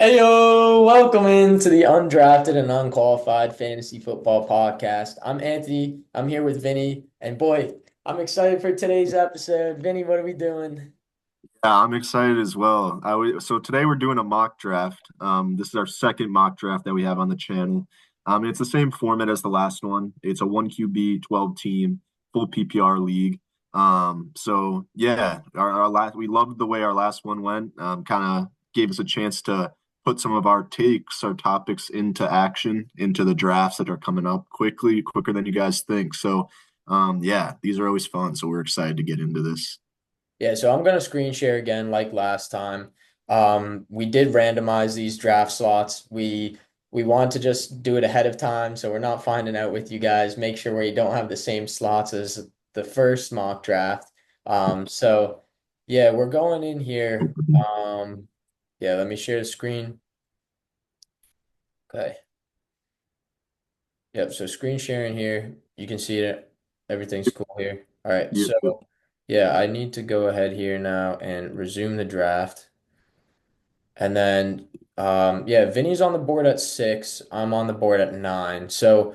Heyo, welcome into the Undrafted and Unqualified Fantasy Football Podcast. I'm Anthony. I'm here with Vinny, and boy, I'm excited for today's episode. Vinny, what are we doing? Yeah, I'm excited as well. So today we're doing a mock draft. This is our second mock draft that we have on the channel. It's the same format as the last one. It's a one QB, 12 team, full PPR league. So yeah, our last we loved the way our last one went. Kind of gave us a chance to put some of our takes, our topics into action, into the drafts that are coming up quicker than you guys think. So yeah, these are always fun. So we're excited to get into this. Yeah, so I'm gonna screen share again like last time. We did randomize these draft slots. We want to just do it ahead of time, so we're not finding out with you guys. Make sure we don't have the same slots as the first mock draft. So yeah, we're going in here. Yeah, let me share the screen. Okay. Yep, so screen sharing here. You can see it. Everything's cool here. All right, Yeah. so yeah, I need to go ahead here now and resume the draft. And then yeah, Vinny's on the board at 6. I'm on the board at 9. So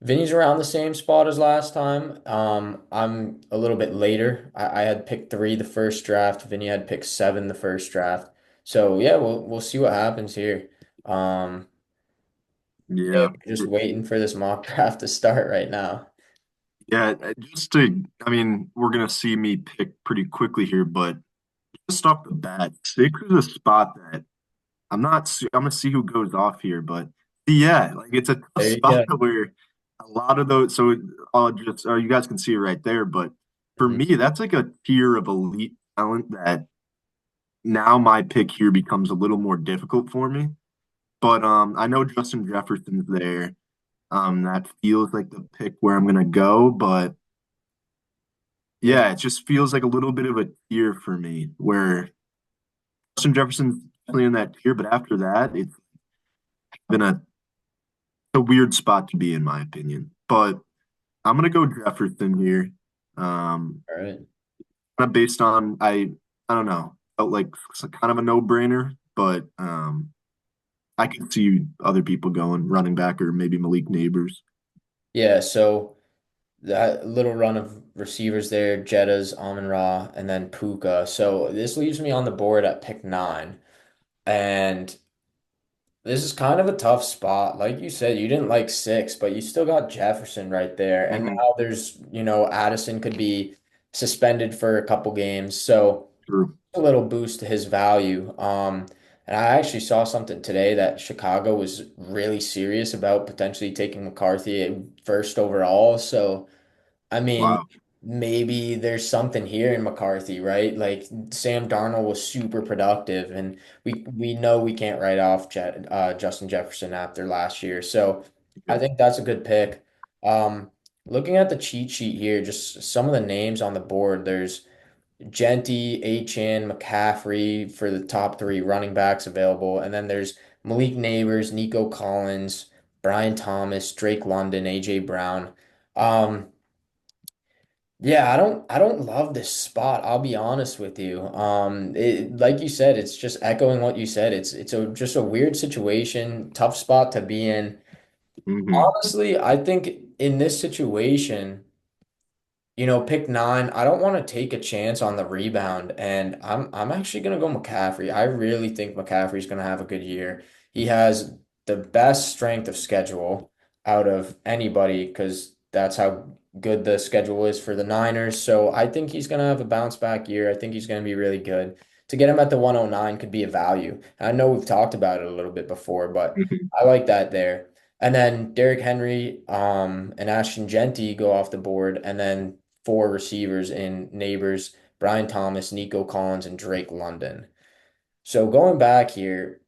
Vinny's around the same spot as last time. I'm a little bit later. I had picked 3 the first draft. Vinny had picked 7 the first draft. So yeah, we'll see what happens here. Um, yeah, Yeah. we're just waiting for this mock draft to start right now. Yeah, I mean, we're gonna see me pick pretty quickly here, but just off the bat, six is a spot that I'm gonna see who goes off here, but yeah, like it's a tough There you spot go. where a lot of those, so you guys can see it right there, but for Mhm. me, that's like a tier of elite talent that now my pick here becomes a little more difficult for me. But I know Justin Jefferson's there. That feels like the pick where I'm gonna go, but Yeah. yeah, it just feels like a little bit of a tier for me where Justin Jefferson's definitely in that tier, but after that, it's been a weird spot to be in my opinion. But I'm gonna go Jefferson here. All right. Kind of based on I don't know, felt like it's kind of a no-brainer, but I can see other people going running back or maybe Malik Neighbors. Yeah, so that little run of receivers there, Jetta's, Amon-Ra, and then Puka. So this leaves me on the board at pick 9. And this is kind of a tough spot. Like you said, you didn't like 6, but you still got Jefferson right there. And Mm-hmm. now there's, Addison could be suspended for a couple games. So True. a little boost to his value. And I actually saw something today that Chicago was really serious about potentially taking McCarthy at first overall. So I mean, Wow. maybe there's something here in McCarthy, right? Like Sam Darnold was super productive, and we know we can't write off Justin Jefferson after last year. So I Yeah. think that's a good pick. Looking at the cheat sheet here, just some of the names on the board. There's Genty, Achan, McCaffrey for the top 3 running backs available, and then there's Malik Neighbors, Nico Collins, Brian Thomas, Drake London, AJ Brown. Um, yeah, I don't love this spot. I'll be honest with you. Like you said, it's just echoing what you said. It's just a weird situation, tough spot to be in. Mm-hmm. Honestly, I think in this situation, pick 9. I don't want to take a chance on the rebound, and I'm actually gonna go McCaffrey. I really think McCaffrey's gonna have a good year. He has the best strength of schedule out of anybody because that's how good the schedule is for the Niners. So I think he's gonna have a bounce back year. I think he's gonna be really good. To get him at the 109 could be a value. I know we've talked about it a little bit before, but Mm-hmm. I like that there. And then Derrick Henry, and Ashton Genty go off the board, and then 4 receivers in Neighbors, Brian Thomas, Nico Collins, and Drake London. So going back here,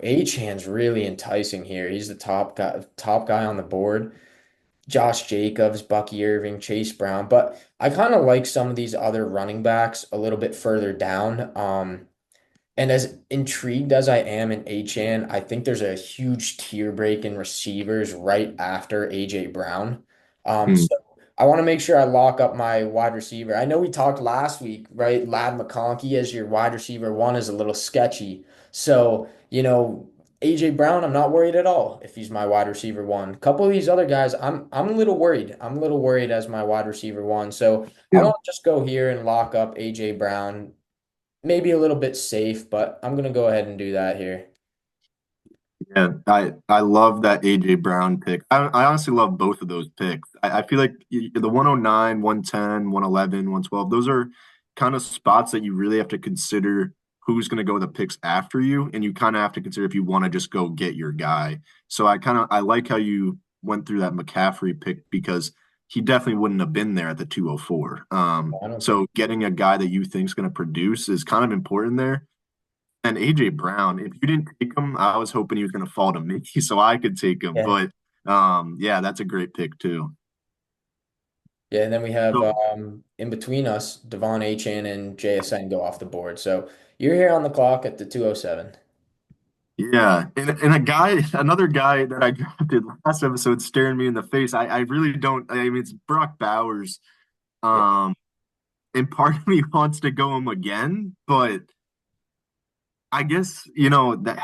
Achan's really enticing here. He's the top guy on the board. Josh Jacobs, Bucky Irving, Chase Brown, but I kind of like some of these other running backs a little bit further down. And as intrigued as I am in Achan, I think there's a huge tier break in receivers right after AJ Brown. So I want to make sure I lock up my wide receiver. I know we talked last week, right? Lad McConkey as your wide receiver one is a little sketchy. So, AJ Brown, I'm not worried at all if he's my wide receiver one. A couple of these other guys, I'm a little worried. I'm a little worried as my wide receiver one. So I Yeah. want to just go here and lock up AJ Brown. Maybe a little bit safe, but I'm gonna go ahead and do that here. Yeah, I love that AJ Brown pick. I honestly love both of those picks. I feel like the 109, 110, 111, 112, those are kind of spots that you really have to consider who's going to go the picks after you, and you kind of have to consider if you want to just go get your guy. So I like how you went through that McCaffrey pick because he definitely wouldn't have been there at the 204. I don't So think. getting a guy that you think is going to produce is kind of important there. And AJ Brown, if you didn't take him, I was hoping he was going to fall to me so I could take him. Yeah. But yeah, that's a great pick too. Yeah, and then we have So in between us, Devon Achan and JSN go off the board. So you're here on the clock at the 207. yeah, and another guy that I drafted last episode, staring me in the face. I really don't. I mean, it's Brock Bowers. Yeah. Um, and part of me wants to go him again, but I guess that.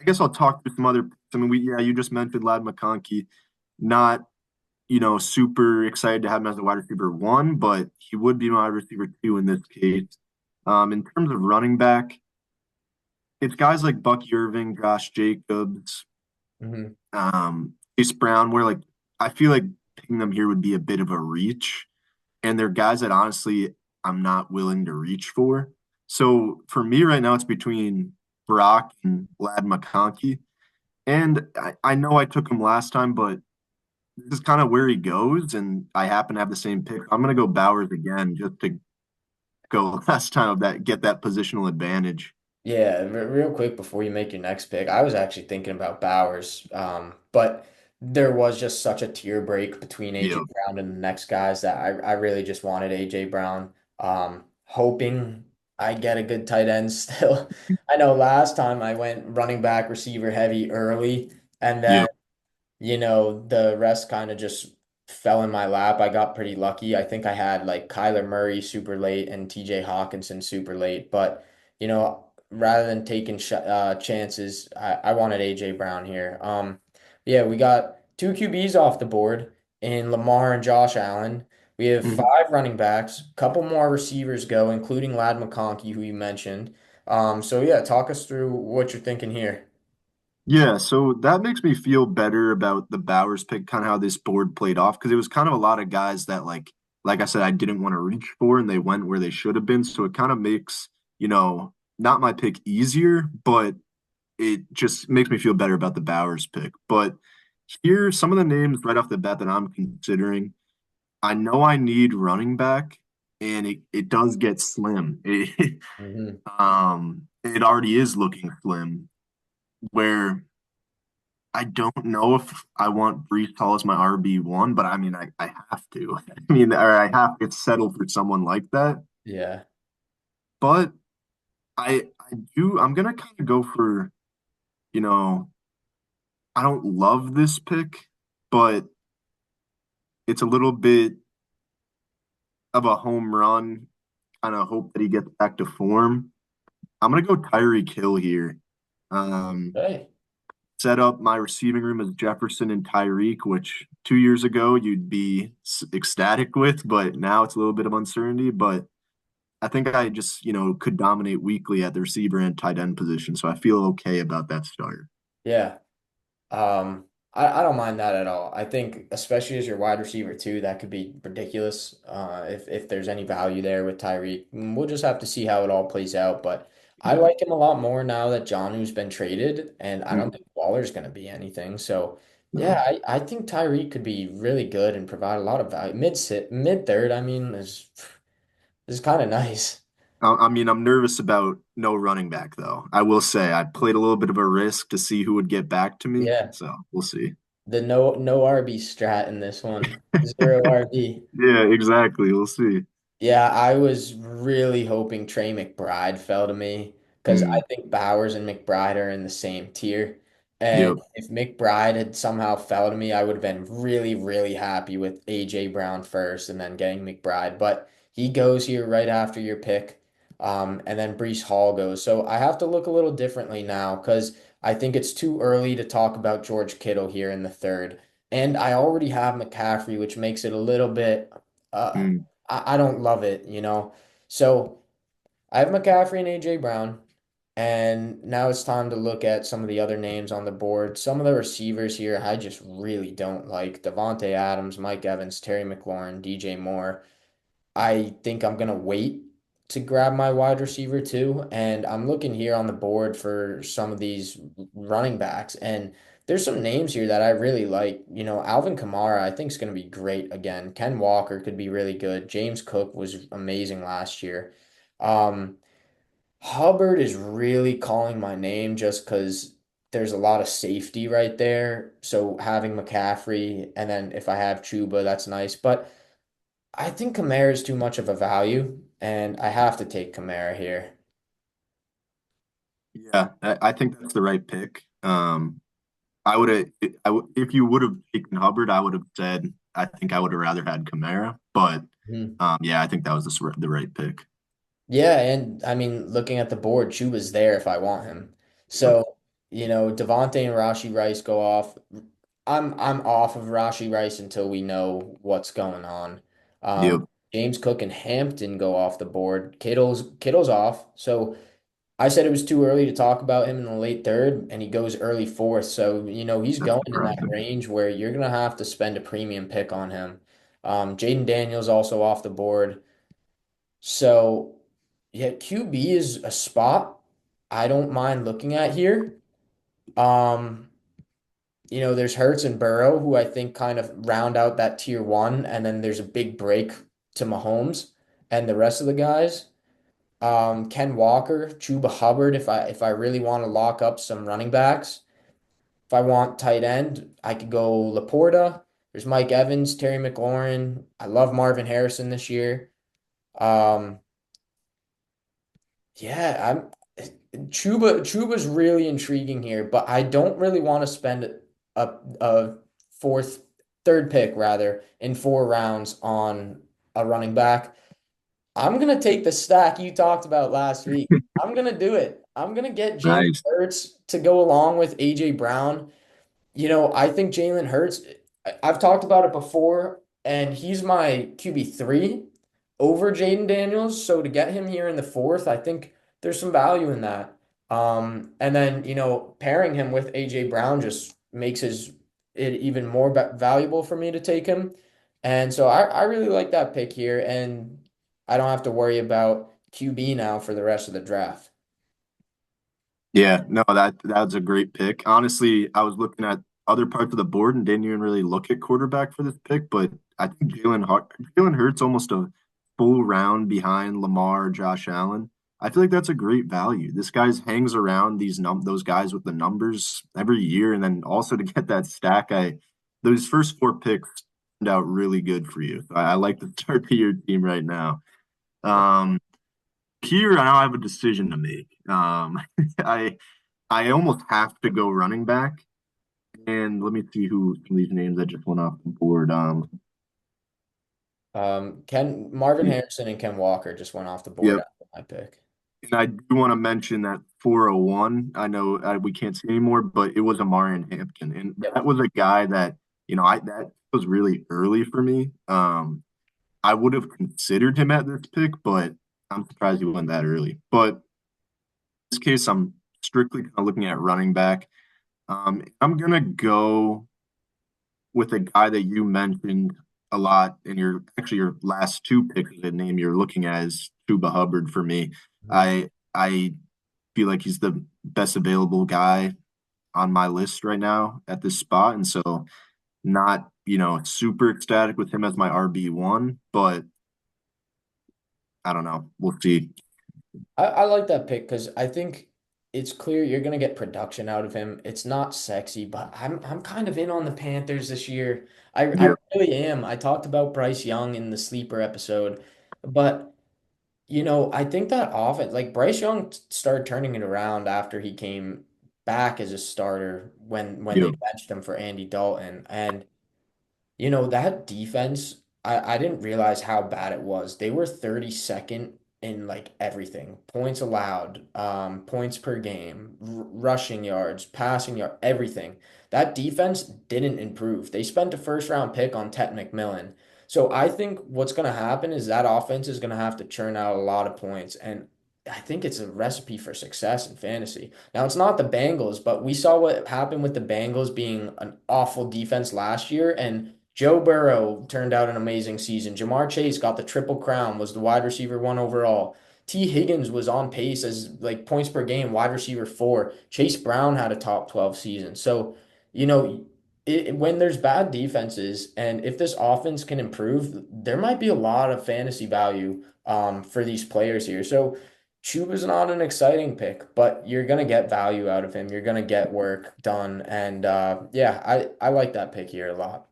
I guess I'll talk through some other. I mean, you just mentioned Lad McConkey. Not super excited to have him as a wide receiver one, but he would be my wide receiver two in this case. In terms of running back, it's guys like Bucky Irving, Josh Jacobs, Hmm. Chase Brown, where like I feel like picking them here would be a bit of a reach. And they're guys that honestly I'm not willing to reach for. So for me right now, it's between Brock and Lad McConkey. And I know I took him last time, but this is kind of where he goes, and I happen to have the same pick. I'm gonna go Bowers again just to go last time of that get that positional advantage. Yeah, real quick before you make your next pick, I was actually thinking about Bowers, but there was just such a tier break between AJ Yeah. Brown and the next guys that I really just wanted AJ Brown. Hoping I get a good tight end still. I know last time I went running back receiver heavy early, and Yeah. then the rest kind of just fell in my lap. I got pretty lucky. I think I had like Kyler Murray super late and TJ Hawkinson super late. But, rather than taking chances, I wanted AJ Brown here. Yeah, we got two QBs off the board in Lamar and Josh Allen. We have Mhm. five running backs, couple more receivers go, including Lad McConkey, who you mentioned. So yeah, talk us through what you're thinking here. Yeah, so that makes me feel better about the Bowers pick, kind of how this board played off, because it was kind of a lot of guys that like I said, I didn't want to reach for, and they went where they should have been. So it kind of makes, not my pick easier, but it just makes me feel better about the Bowers pick. But here, some of the names right off the bat that I'm considering. I know I need running back, and it does get slim. It already is looking slim. Where I don't know if I want Brees Hall as my RB1, but I mean I have to. I mean, or I have to settle for someone like that. Yeah. But I do. I'm gonna kind of go for you know. I don't love this pick, but it's a little bit of a home run. Kind of hope that he gets back to form. I'm gonna go Tyreek Hill here. Um, Hey. Set up my receiving room as Jefferson and Tyreek, which 2 years ago you'd be ecstatic with, but now it's a little bit of uncertainty. But I think I just, could dominate weekly at the receiver and tight end position. So I feel okay about that start. Yeah. I don't mind that at all. I think, especially as your wide receiver too, that could be ridiculous. If there's any value there with Tyreek, we'll just have to see how it all plays out. But I Yeah. like him a lot more now that John's been traded, and I don't Mhm. think Waller's going to be anything. So yeah, No. I think Tyreek could be really good and provide a lot of value. Mid third, I mean, is kind of nice. I mean, I'm nervous about no running back, though. I will say I played a little bit of a risk to see who would get back to me. Yeah, So we'll see. the no RB strat in this one. Zero RB. Yeah, exactly. We'll see. Yeah, I was really hoping Trey McBride fell to me because I Mm, think Bowers and McBride are in the same tier. And Yep. if McBride had somehow fell to me, I would have been really, really happy with AJ Brown first and then getting McBride. But he goes here right after your pick. And then Breece Hall goes. So I have to look a little differently now because I think it's too early to talk about George Kittle here in the third. And I already have McCaffrey, which makes it a little bit, uh, Mm. I don't love it, you know? So I have McCaffrey and AJ Brown. And now it's time to look at some of the other names on the board. Some of the receivers here I just really don't like. Devontae Adams, Mike Evans, Terry McLaurin, DJ Moore. I think I'm gonna wait to grab my wide receiver too. And I'm looking here on the board for some of these running backs. And there's some names here that I really like. You know, Alvin Kamara, I think is gonna be great again. Ken Walker could be really good. James Cook was amazing last year. Um, Hubbard is really calling my name just because there's a lot of safety right there. So having McCaffrey and then if I have Chuba, that's nice. But I think Kamara is too much of a value, and I have to take Kamara here. Yeah, I think that's the right pick. I would have, if you would have taken Hubbard, I would have said I think I would have rather had Kamara. But Mhm. yeah, I think that was the right pick. Yeah, and I mean, looking at the board, Chuba's there if I want him. Yep. So, you know, Devontae and Rashi Rice go off. I'm off of Rashi Rice until we know what's going on. Yep. James Cook and Hampton go off the board. Kittle's off. So I said it was too early to talk about him in the late third, and he goes early fourth. So, you know, he's That's going in that surprising. range where you're gonna have to spend a premium pick on him. Jaden Daniels also off the board. So, yeah, QB is a spot I don't mind looking at here. Um, you know, there's Hurts and Burrow, who I think kind of round out that tier one, and then there's a big break to Mahomes and the rest of the guys. Ken Walker, Chuba Hubbard, if I really want to lock up some running backs. If I want tight end, I could go Laporta. There's Mike Evans, Terry McLaurin. I love Marvin Harrison this year. Um, yeah, Chuba's really intriguing here, but I don't really want to spend a fourth, third pick rather in 4 rounds on a running back. I'm gonna take the stack you talked about last week. I'm gonna do it. I'm gonna get Jalen Nice. Hurts to go along with AJ Brown. You know, I think Jalen Hurts, I've talked about it before, and he's my QB3 over Jaden Daniels. So to get him here in the fourth, I think there's some value in that. And then, you know, pairing him with AJ Brown just makes it even more valuable for me to take him. And so I really like that pick here, and I don't have to worry about QB now for the rest of the draft. Yeah, no, that's a great pick. Honestly, I was looking at other parts of the board and didn't even really look at quarterback for this pick, but I think Jalen Hurts almost a full round behind Lamar, Josh Allen. I feel like that's a great value. This guy's hangs around those guys with the numbers every year, and then also to get that stack, I those first four picks turned out really good for you. I like the start to your team right now. Um, Here, I now have a decision to make. I I almost have to go running back. And let me see who some of these names that just went off the board. Ken Marvin Harrison and Ken Walker just went off the board Yep. after my pick. And I do want to mention that 401. I know we can't see anymore, but it was Amarian Hampton, and Yep. that was a guy that I that was really early for me. I would have considered him at this pick, but I'm surprised he went that early. But in this case, I'm strictly kind of looking at running back. I'm gonna go with a guy that you mentioned a lot in your last two picks of the name you're looking at is Chuba Hubbard for me. Mhm. I feel like he's the best available guy on my list right now at this spot, and so not super ecstatic with him as my RB1, but I don't know. We'll see. I like that pick because I think it's clear you're gonna get production out of him. It's not sexy, but I'm kind of in on the Panthers this year. I Yeah, really am. I talked about Bryce Young in the sleeper episode, but you know, I think that offense, like Bryce Young started turning it around after he came. back as a starter when they Yep. benched him for Andy Dalton. And that defense, I didn't realize how bad it was. They were 32nd in like everything. Points allowed, points per game, rushing yards, passing yard, everything. That defense didn't improve. They spent a first round pick on Ted McMillan. So I think what's going to happen is that offense is going to have to churn out a lot of points. And I think it's a recipe for success in fantasy. Now, it's not the Bengals, but we saw what happened with the Bengals being an awful defense last year. And Joe Burrow turned out an amazing season. Jamar Chase got the triple crown, was the wide receiver one overall. T. Higgins was on pace as like points per game, wide receiver four. Chase Brown had a top 12 season. So, you know, when there's bad defenses and if this offense can improve, there might be a lot of fantasy value for these players here. So, Chuba's not an exciting pick, but you're gonna get value out of him. You're gonna get work done, and yeah, I like that pick here a lot.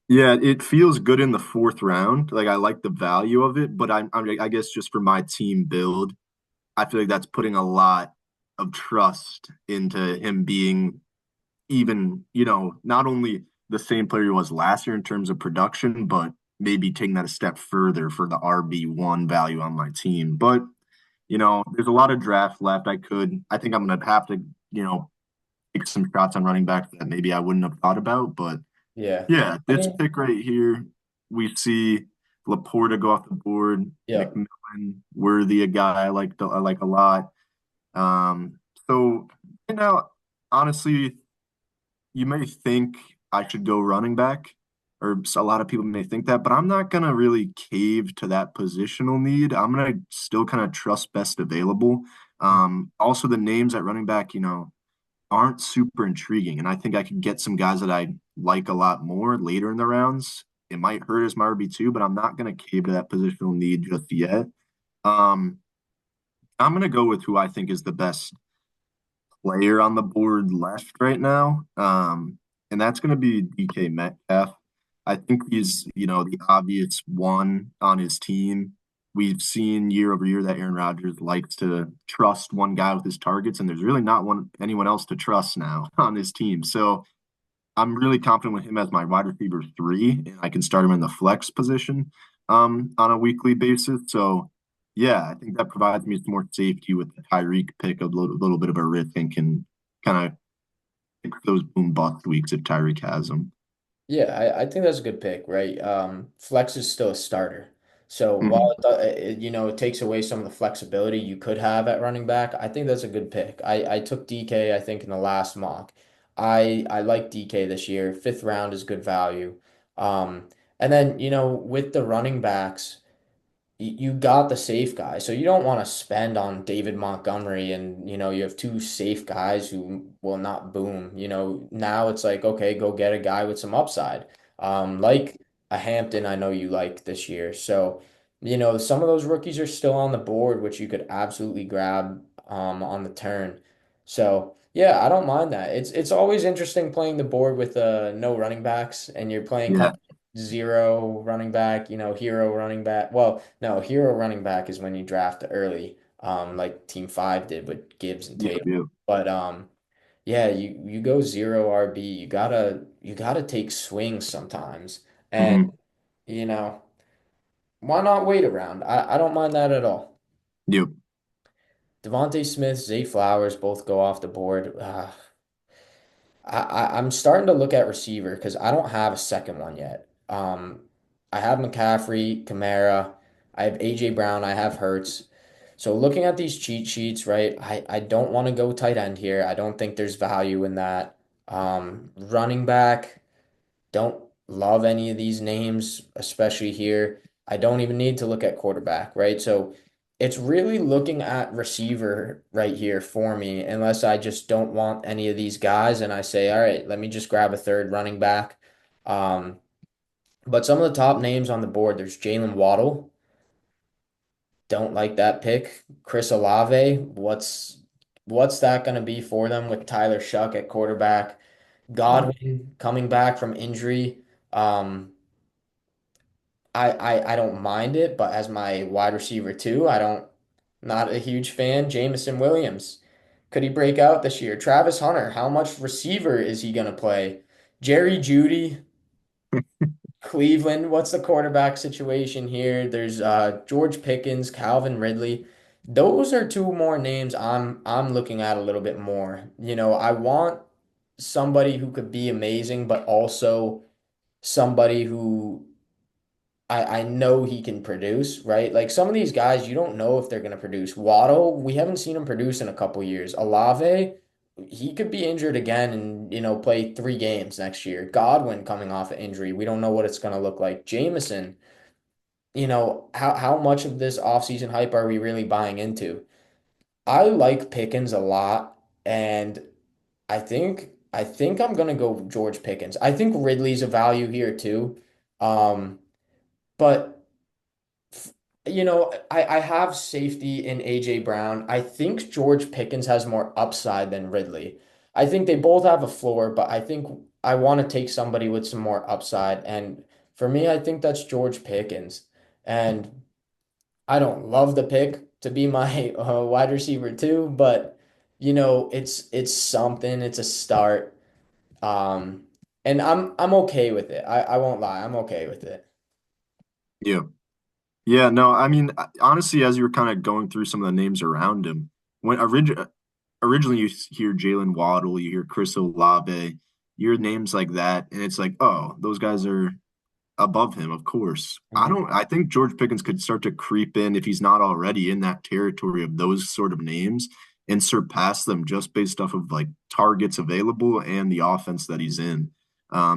Yeah, it feels good in the fourth round. Like I like the value of it, but I guess just for my team build, I feel like that's putting a lot of trust into him being even, not only the same player he was last year in terms of production, but maybe taking that a step further for the RB1 value on my team. But, there's a lot of draft left. I think I'm gonna have to, you know, take some shots on running back that maybe I wouldn't have thought about. But Yeah. yeah, I this think, pick right here, we see Laporta go off the board, yeah. McMillan, Worthy, a guy I like a lot. So right now, honestly, you may think I should go running back, or a lot of people may think that, but I'm not gonna really cave to that positional need. I'm gonna still kind of trust best available. Also the names at running back, aren't super intriguing, and I think I could get some guys that I like a lot more later in the rounds. It might hurt as my RB2, but I'm not gonna cave to that positional need just yet. Um, I'm gonna go with who I think is the best player on the board left right now. And that's going to be DK Metcalf. I think he's, the obvious one on his team. We've seen year over year that Aaron Rodgers likes to trust one guy with his targets, and there's really not anyone else to trust now on his team. So I'm really confident with him as my wide receiver three, and I can start him in the flex position on a weekly basis. So, yeah, I think that provides me some more safety with the Tyreek pick, a little bit of a risk, and can kind of pick those boom bust weeks if Tyreek has them. Yeah, I think that's a good pick, right? Flex is still a starter. So while Mhm. it takes away some of the flexibility you could have at running back, I think that's a good pick. I took DK, I think, in the last mock. I like DK this year. Fifth round is good value. And then, with the running backs, you got the safe guy. So you don't want to spend on David Montgomery and you have two safe guys who will not boom. Now it's like, okay, go get a guy with some upside. Like a Hampton I know you like this year. So, some of those rookies are still on the board, which you could absolutely grab on the turn. So yeah, I don't mind that. It's always interesting playing the board with no running backs and you're playing kind Yeah. of zero running back, hero running back. Well, no, hero running back is when you draft early, like Team Five did with Gibbs and Yeah. Tatum. Yeah. But yeah, you go zero RB. You gotta take swings sometimes, and Hmm. you know why not wait around? I don't mind that at all. Yep. Devontae Smith, Zay Flowers both go off the board. I'm starting to look at receiver because I don't have a second one yet. I have McCaffrey, Kamara, I have AJ Brown, I have Hurts. So looking at these cheat sheets, right? I don't want to go tight end here. I don't think there's value in that. Running back. Don't love any of these names, especially here. I don't even need to look at quarterback, right? So it's really looking at receiver right here for me, unless I just don't want any of these guys and I say, all right, let me just grab a third running back. Um, but some of the top names on the board, there's Jalen Waddle. Don't like that pick. Chris Olave, what's that going to be for them with Tyler Shuck at quarterback? Yeah. Godwin coming back from injury. Um, I don't mind it, but as my wide receiver too, not a huge fan. Jamison Williams Could he break out this year? Travis Hunter, how much receiver is he going to play? Jerry Jeudy, Cleveland, what's the quarterback situation here? There's George Pickens, Calvin Ridley. Those are two more names I'm looking at a little bit more. I want somebody who could be amazing, but also somebody who I know he can produce, right? Like some of these guys, you don't know if they're going to produce. Waddle, we haven't seen him produce in a couple years. Olave, he could be injured again and, play 3 games next year. Godwin coming off an injury. We don't know what it's going to look like. Jameson, how much of this offseason hype are we really buying into? I like Pickens a lot, and I think I'm gonna go George Pickens. I think Ridley's a value here too. Um, but I have safety in AJ Brown. I think George Pickens has more upside than Ridley. I think they both have a floor, but I think I want to take somebody with some more upside. And for me, I think that's George Pickens. And I don't love the pick to be my wide receiver too, but it's something. It's a start. Um, and I'm okay with it. I won't lie. I'm okay with it. Yeah. Yeah, no, I mean, honestly, as you were kind of going through some of the names around him, when originally you hear Jalen Waddle, you hear Chris Olave, you hear names like that, and it's like, oh, those guys are above him, of course. Mhm. I think George Pickens could start to creep in if he's not already in that territory of those sort of names and surpass them just based off of like targets available and the offense that he's in.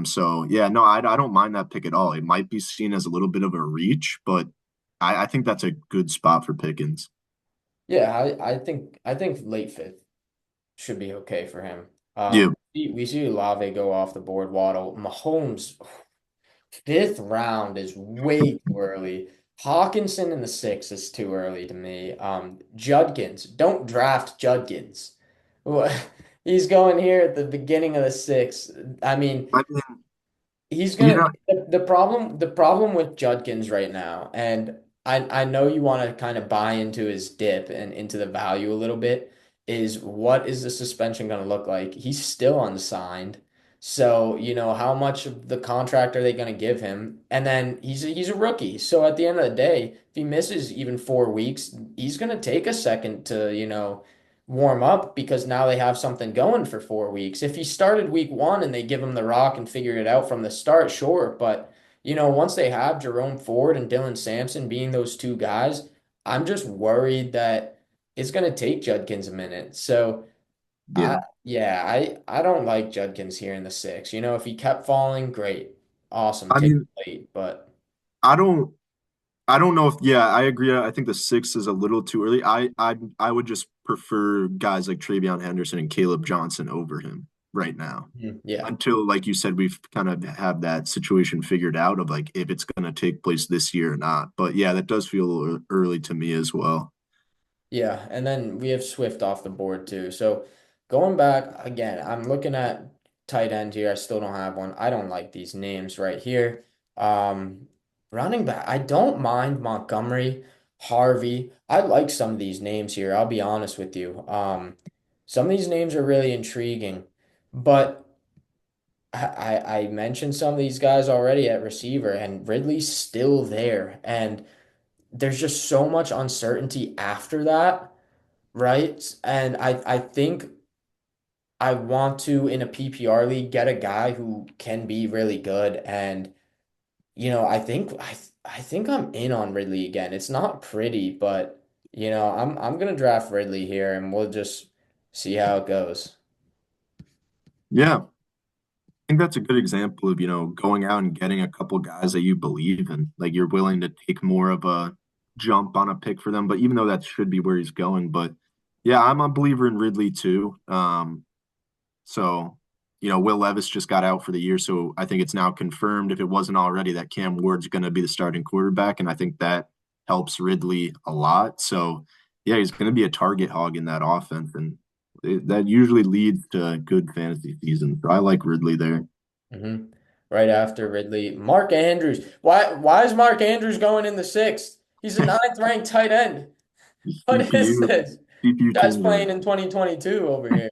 So yeah, no, I don't mind that pick at all. It might be seen as a little bit of a reach, but I think that's a good spot for Pickens. Yeah, I think late fifth should be okay for him. Yeah, We see Olave go off the board. Waddle, Mahomes, fifth round is way too early. Hawkinson in the sixth is too early to me. Judkins, don't draft Judkins. What? He's going here at the beginning of the sixth. I mean, I mean, he's you gonna know, the problem with Judkins right now, and I know you want to kind of buy into his dip and into the value a little bit, is what is the suspension gonna look like? He's still unsigned. So, how much of the contract are they gonna give him? And then he's a rookie. So at the end of the day, if he misses even 4 weeks, he's gonna take a second to, warm up because now they have something going for 4 weeks. If he started week one and they give him the rock and figured it out from the start, sure. But, once they have Jerome Ford and Dylan Sampson being those two guys, I'm just worried that it's going to take Judkins a minute. So, yeah. yeah, I don't like Judkins here in the six. If he kept falling, great. Awesome. I Take mean, it late. But I don't. I don't know if yeah, I agree. I think the six is a little too early. I would just prefer guys like Travion Henderson and Caleb Johnson over him right now. yeah. Until, like you said, we've kind of have that situation figured out of like if it's going to take place this year or not. But yeah, that does feel a little early to me as well. Yeah, and then we have Swift off the board too. So going back again, I'm looking at tight end here. I still don't have one. I don't like these names right here. Um, Running back, I don't mind Montgomery, Harvey. I like some of these names here. I'll be honest with you. Some of these names are really intriguing, but I mentioned some of these guys already at receiver, and Ridley's still there, and there's just so much uncertainty after that, right? And I think I want to, in a PPR league, get a guy who can be really good. And, I think I'm in on Ridley again. It's not pretty, but I'm gonna draft Ridley here and we'll just see how it goes. Yeah, I think that's a good example of, going out and getting a couple guys that you believe in. Like you're willing to take more of a jump on a pick for them, but even though that should be where he's going. But yeah, I'm a believer in Ridley too. So, Will Levis just got out for the year, so I think it's now confirmed, if it wasn't already, that Cam Ward's going to be the starting quarterback, and I think that helps Ridley a lot. So, yeah, he's going to be a target hog in that offense, and that usually leads to good fantasy seasons. So I like Ridley there. hmm Right after Ridley, Mark Andrews. Why is Mark Andrews going in the sixth? He's a ninth ranked tight end. What is CPU, this? CPU Guy's tuned playing in. in 2022 over here.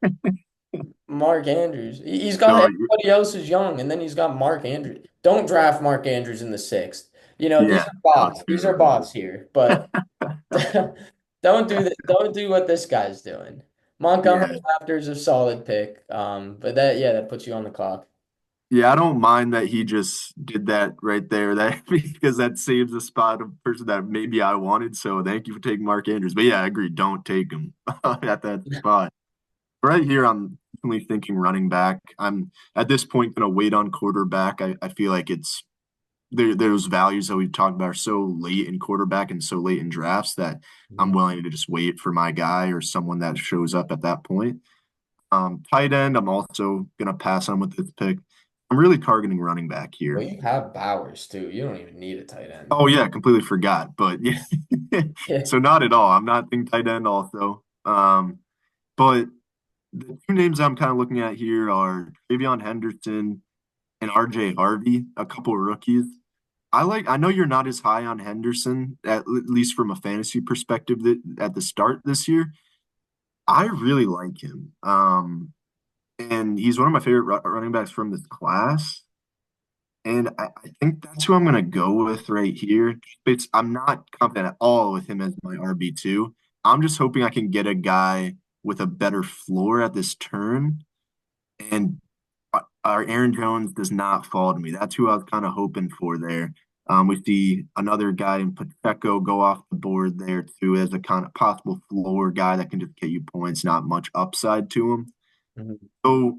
Mark Andrews. He's got No, everybody else is young, and then he's got Mark Andrews. Don't draft Mark Andrews in the sixth. You know, these yeah, are that was bots. These are terrible. bots here. But don't do that. Don't do what this guy's doing. Montgomery Yeah. Raptors a solid pick. But that yeah, that puts you on the clock. Yeah, I don't mind that he just did that right there. That because that saves a spot of person that maybe I wanted. So thank you for taking Mark Andrews. But yeah, I agree. Don't take him at that spot. Right here, I'm definitely thinking running back. I'm at this point gonna wait on quarterback. I feel like it's those values that we've talked about are so late in quarterback and so late in drafts that I'm Mhm. willing to just wait for my guy or someone that shows up at that point. Tight end, I'm also gonna pass on with this pick. I'm really targeting running back Well, here. you have Bowers too. You don't even need a tight end. Oh yeah, completely forgot. But yeah, Yeah. so not at all. I'm not thinking tight end also. But the two names I'm kind of looking at here are Travion Henderson and RJ Harvey, a couple of rookies. I know you're not as high on Henderson, at least from a fantasy perspective that at the start this year. I really like him. And he's one of my favorite running backs from this class. And I think that's who I'm going to go with right here. I'm not confident at all with him as my RB2. I'm just hoping I can get a guy with a better floor at this turn. And our Aaron Jones does not fall to me. That's who I was kind of hoping for there. We see another guy in Pacheco go off the board there too as a kind of possible floor guy that can just get you points, not much upside to him. Mhm. So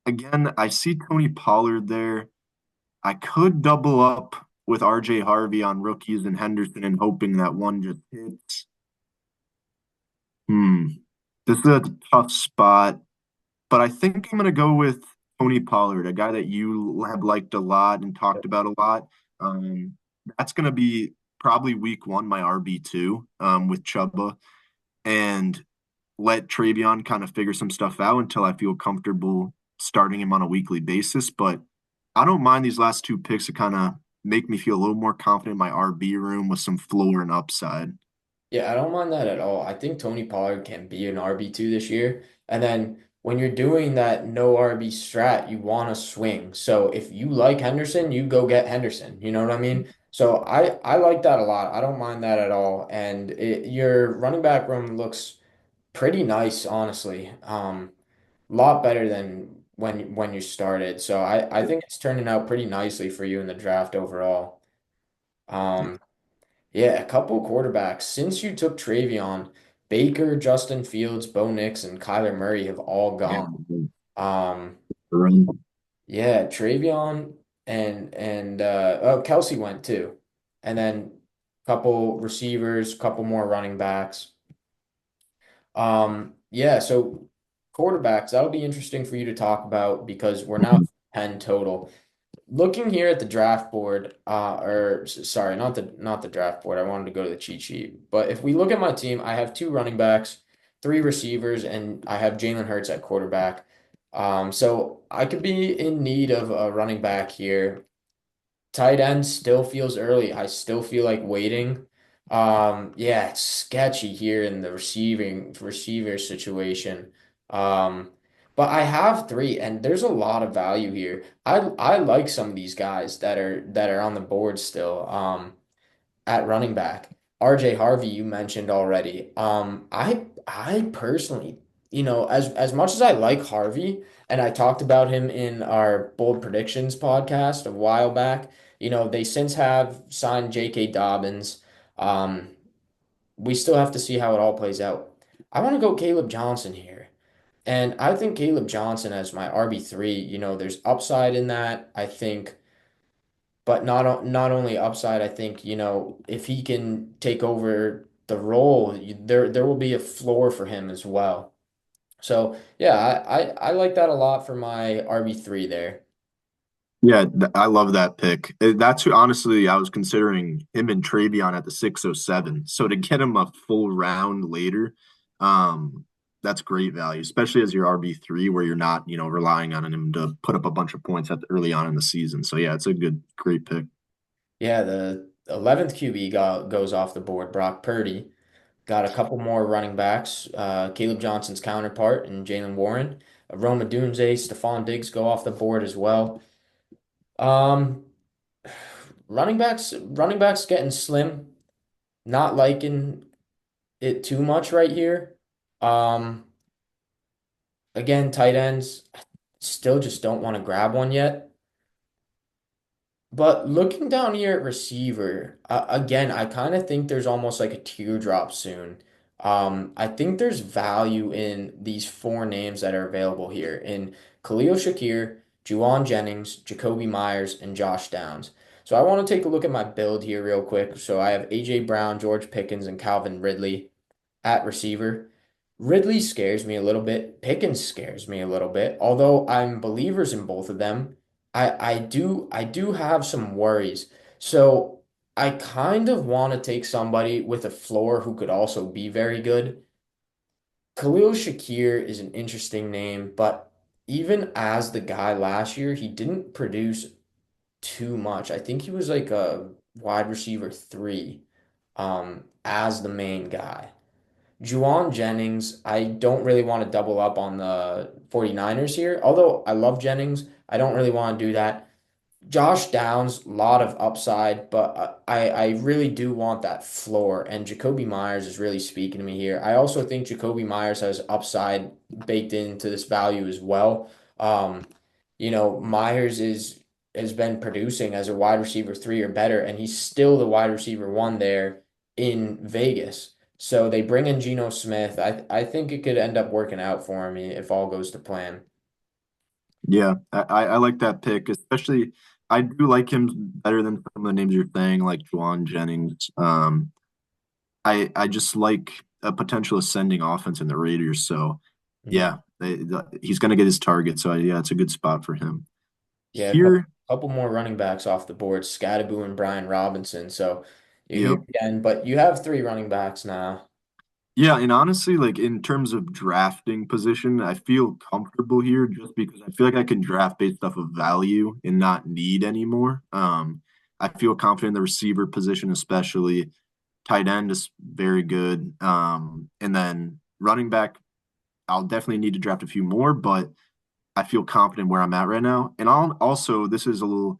again, I see Tony Pollard there. I could double up with RJ Harvey on rookies and Henderson and hoping that one just hits. Hmm. This is a tough spot, but I think I'm going to go with Tony Pollard, a guy that you have liked a lot and talked about a lot. Um, that's going to be probably week one, my RB2 with Chuba, and let Travion kind of figure some stuff out until I feel comfortable starting him on a weekly basis. But I don't mind these last two picks to kind of make me feel a little more confident in my RB room with some floor and upside. Yeah, I don't mind that at all. I think Tony Pollard can be an RB2 this year. And then when you're doing that no RB strat, you want to swing. So if you like Henderson, you go get Henderson. You know what I mean? So I like that a lot. I don't mind that at all. And your running back room looks pretty nice, honestly. Lot better than when you started. So I think it's turning out pretty nicely for you in the draft overall. Yeah. Um, yeah, a couple quarterbacks. Since you took Travion, Baker, Justin Fields, Bo Nix, and Kyler Murray have all Yeah. gone. Um, Run. yeah, Travion and Kelsey went too. And then couple receivers, couple more running backs. Yeah, so quarterbacks, that'll be interesting for you to talk about because we're now 10 total. Looking here at the draft board, sorry, not the draft board. I wanted to go to the cheat sheet. But if we look at my team, I have two running backs, three receivers, and I have Jalen Hurts at quarterback. So I could be in need of a running back here. Tight end still feels early. I still feel like waiting. Yeah, it's sketchy here in the receiver situation. Um, but I have three, and there's a lot of value here. I like some of these guys that are on the board still. At running back. RJ Harvey, you mentioned already. I personally, as much as I like Harvey, and I talked about him in our bold predictions podcast a while back, they since have signed J.K. Dobbins. Um, we still have to see how it all plays out. I want to go Caleb Johnson here. And I think Caleb Johnson as my RB3, there's upside in that. I think but not only upside, I think, if he can take over the role, there will be a floor for him as well. So yeah, I like that a lot for my RB3 there. Yeah, I love that pick. That's who, honestly, I was considering him and Travion at the 607. So to get him a full round later, that's great value, especially as your RB3, where you're not, relying on him to put up a bunch of points early on in the season. So yeah, it's a great pick. Yeah, the 11th QB goes off the board, Brock Purdy. Got a couple more running backs. Caleb Johnson's counterpart and Jalen Warren. Roma Dunze, Stephon Diggs go off the board as well. Um, running backs getting slim. Not liking it too much right here. Um, again, tight ends, still just don't want to grab one yet. But looking down here at receiver, again, I kind of think there's almost like a teardrop soon. I think there's value in these four names that are available here in Khalil Shakir, Juwan Jennings, Jacoby Myers, and Josh Downs. So I want to take a look at my build here real quick. So I have AJ Brown, George Pickens, and Calvin Ridley at receiver. Ridley scares me a little bit. Pickens scares me a little bit. Although I'm believers in both of them, I do have some worries. So I kind of want to take somebody with a floor who could also be very good. Khalil Shakir is an interesting name, but even as the guy last year, he didn't produce too much. I think he was like a wide receiver three, as the main guy. Juwan Jennings, I don't really want to double up on the 49ers here. Although I love Jennings, I don't really want to do that. Josh Downs, a lot of upside, but I really do want that floor. And Jacoby Myers is really speaking to me here. I also think Jacoby Myers has upside baked into this value as well. Um, Myers has been producing as a wide receiver three or better, and he's still the wide receiver one there in Vegas. So they bring in Geno Smith. I think it could end up working out for me if all goes to plan. Yeah, I like that pick, especially I do like him better than some of the names you're saying, like Juwan Jennings. I just like a potential ascending offense in the Raiders. So Mhm. yeah, he's going to get his target. So yeah, it's a good spot for him. Yeah, a couple, Here, couple more running backs off the board, Scadaboo and Brian Robinson. So you're yeah, here again, but you have three running backs now. yeah, and honestly, like in terms of drafting position, I feel comfortable here just because I feel like I can draft based off of value and not need anymore. I feel confident in the receiver position, especially. Tight end is very good. And then running back, I'll definitely need to draft a few more, but I feel confident where I'm at right now. And I'll also, this is a little,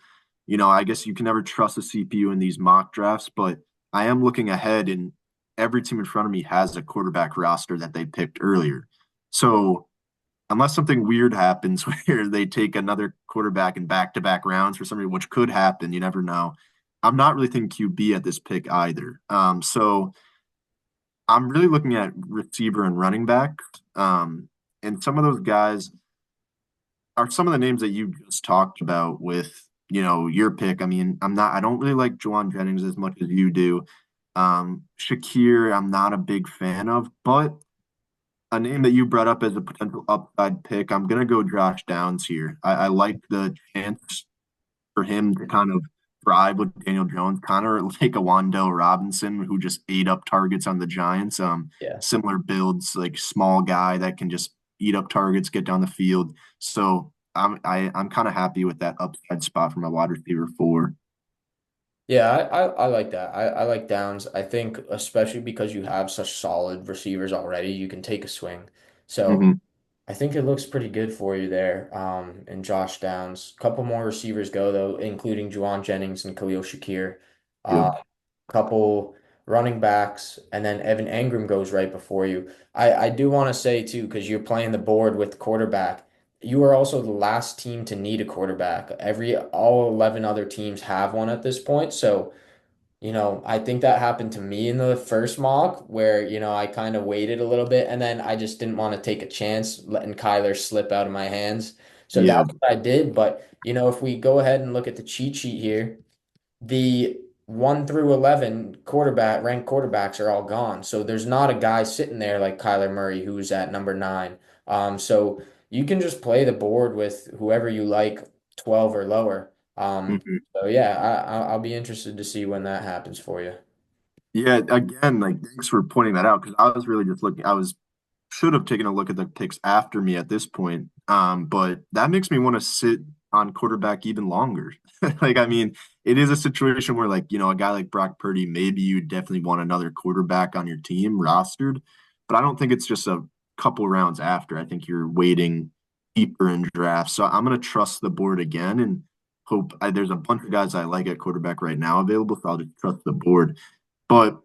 I guess you can never trust the CPU in these mock drafts, but I am looking ahead and every team in front of me has a quarterback roster that they picked earlier. So unless something weird happens where they take another quarterback in back-to-back rounds for somebody, which could happen, you never know. I'm not really thinking QB at this pick either. So I'm really looking at receiver and running back. And some of those guys are some of the names that you just talked about with, your pick. I mean, I don't really like Juwan Jennings as much as you do. Shakir, I'm not a big fan of, but a name that you brought up as a potential upside pick, I'm going to go Josh Downs here. I like the chance for him to kind of thrive with Daniel Jones, kind of like a Wandale Robinson who just ate up targets on the Giants. Yeah. Similar builds, like small guy that can just eat up targets, get down the field. So I'm kind of happy with that upside spot for my wide receiver four. Yeah, I like that. I like Downs. I think especially because you have such solid receivers already, you can take a swing. So Mm-hmm. I think it looks pretty good for you there. And Josh Downs. Couple more receivers go though, including Juwan Jennings and Khalil Shakir. Yep. Couple running backs, and then Evan Engram goes right before you. I do want to say too, because you're playing the board with quarterback, you are also the last team to need a quarterback. All 11 other teams have one at this point. So, I think that happened to me in the first mock where, I kind of waited a little bit and then I just didn't want to take a chance letting Kyler slip out of my hands. So Yeah. that's what I did. But, if we go ahead and look at the cheat sheet here, the 1 through 11 ranked quarterbacks are all gone. So there's not a guy sitting there like Kyler Murray who's at number nine. So you can just play the board with whoever you like, 12 or lower. Mhm. So yeah, I'll be interested to see when that happens for you. Yeah. Again, like thanks for pointing that out because I was really just looking. I was should have taken a look at the picks after me at this point. But that makes me want to sit on quarterback even longer. Like, I mean, it is a situation where, like, a guy like Brock Purdy, maybe you definitely want another quarterback on your team rostered, but I don't think it's just a couple rounds after. I think you're waiting deeper in drafts. So I'm going to trust the board again and hope there's a bunch of guys I like at quarterback right now available, so I'll just trust the board. But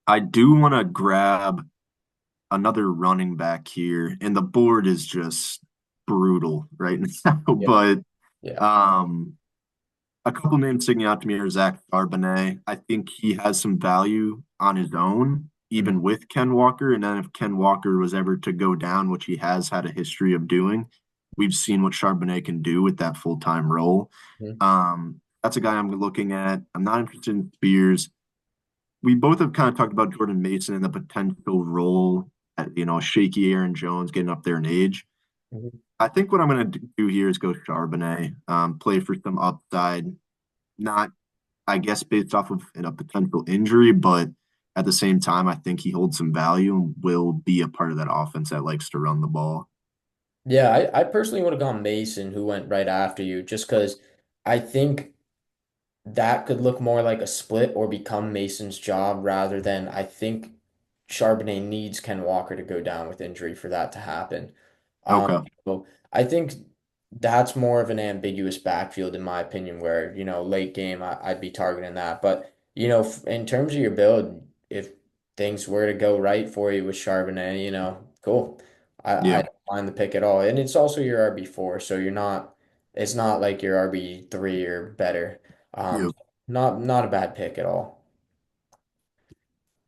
I do want to grab another running back here, and the board is just brutal right now. Yeah. But Yeah. um, a couple names sticking out to me are Zach Charbonnet. I think he has some value on his own, Mhm. even with Ken Walker. And then if Ken Walker was ever to go down, which he has had a history of doing, we've seen what Charbonnet can do with that full-time role. Mhm. That's a guy I'm looking at. I'm not interested in Spears. We both have kind of talked about Jordan Mason and the potential role at, shaky Aaron Jones getting up there in age. Mhm. I think what I'm going to do here is go Charbonnet, play for some upside, not, I guess, based off of a potential injury, but at the same time, I think he holds some value and will be a part of that offense that likes to run the ball. Yeah, I personally would have gone Mason, who went right after you, just because I think that could look more like a split or become Mason's job rather than I think Charbonnet needs Ken Walker to go down with injury for that to happen. Um, Okay. so I think that's more of an ambiguous backfield in my opinion, where, late game I'd be targeting that. But, in terms of your build, if things were to go right for you with Charbonnet, cool. I Yeah. don't mind the pick at all. And it's also your RB4, so it's not like your RB3 or better. Yeah. Not a bad pick at all.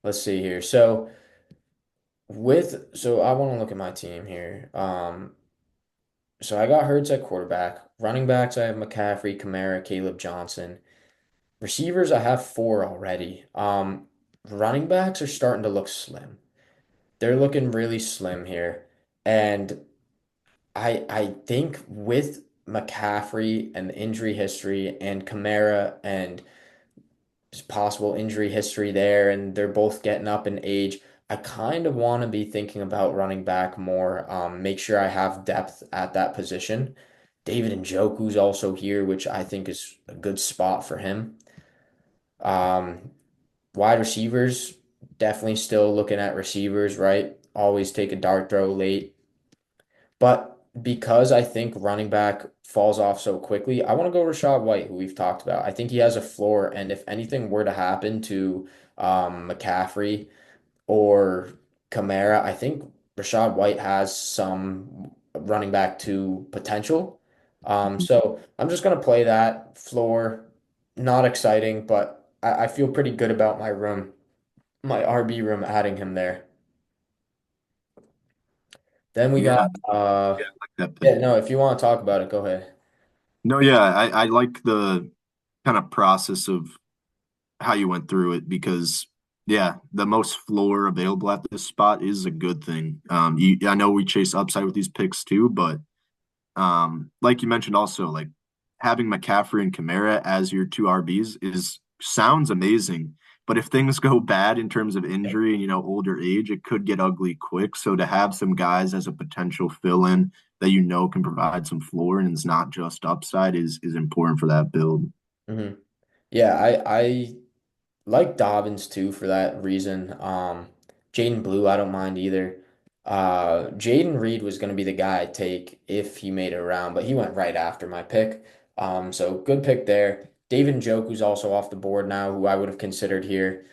Let's see here. So I want to look at my team here. So I got Hurts at quarterback. Running backs, I have McCaffrey, Kamara, Caleb Johnson. Receivers, I have four already. Running backs are starting to look slim. They're looking really slim here. And I think with McCaffrey and the injury history and Kamara and possible injury history there, and they're both getting up in age. I kind of want to be thinking about running back more, make sure I have depth at that position. David Njoku's also here, which I think is a good spot for him. Um, Wide receivers, definitely still looking at receivers, right? Always take a dart throw late. But because I think running back falls off so quickly, I want to go Rashad White, who we've talked about. I think he has a floor, and if anything were to happen to McCaffrey or Kamara, I think Rashad White has some running back two potential. So I'm just gonna play that floor. Not exciting, but I feel pretty good about my room, my RB room, adding him there. Then we Yeah. got Yeah. I like that yeah, pick. no, if you want to talk about it, go ahead. No, yeah. I like the kind of process of how you went through it because, yeah, the most floor available at this spot is a good thing. I know we chase upside with these picks too, but like you mentioned also, like having McCaffrey and Kamara as your two RBs is sounds amazing. But if things go bad in terms of injury and older age, it could get ugly quick. So to have some guys as a potential fill-in that can provide some floor and it's not just upside is important for that build. Hmm. Yeah, I like Dobbins too for that reason. Jaden Blue, I don't mind either. Jaden Reed was going to be the guy I'd take if he made it around, but he went right after my pick. So good pick there. David Njoku's also off the board now, who I would have considered here.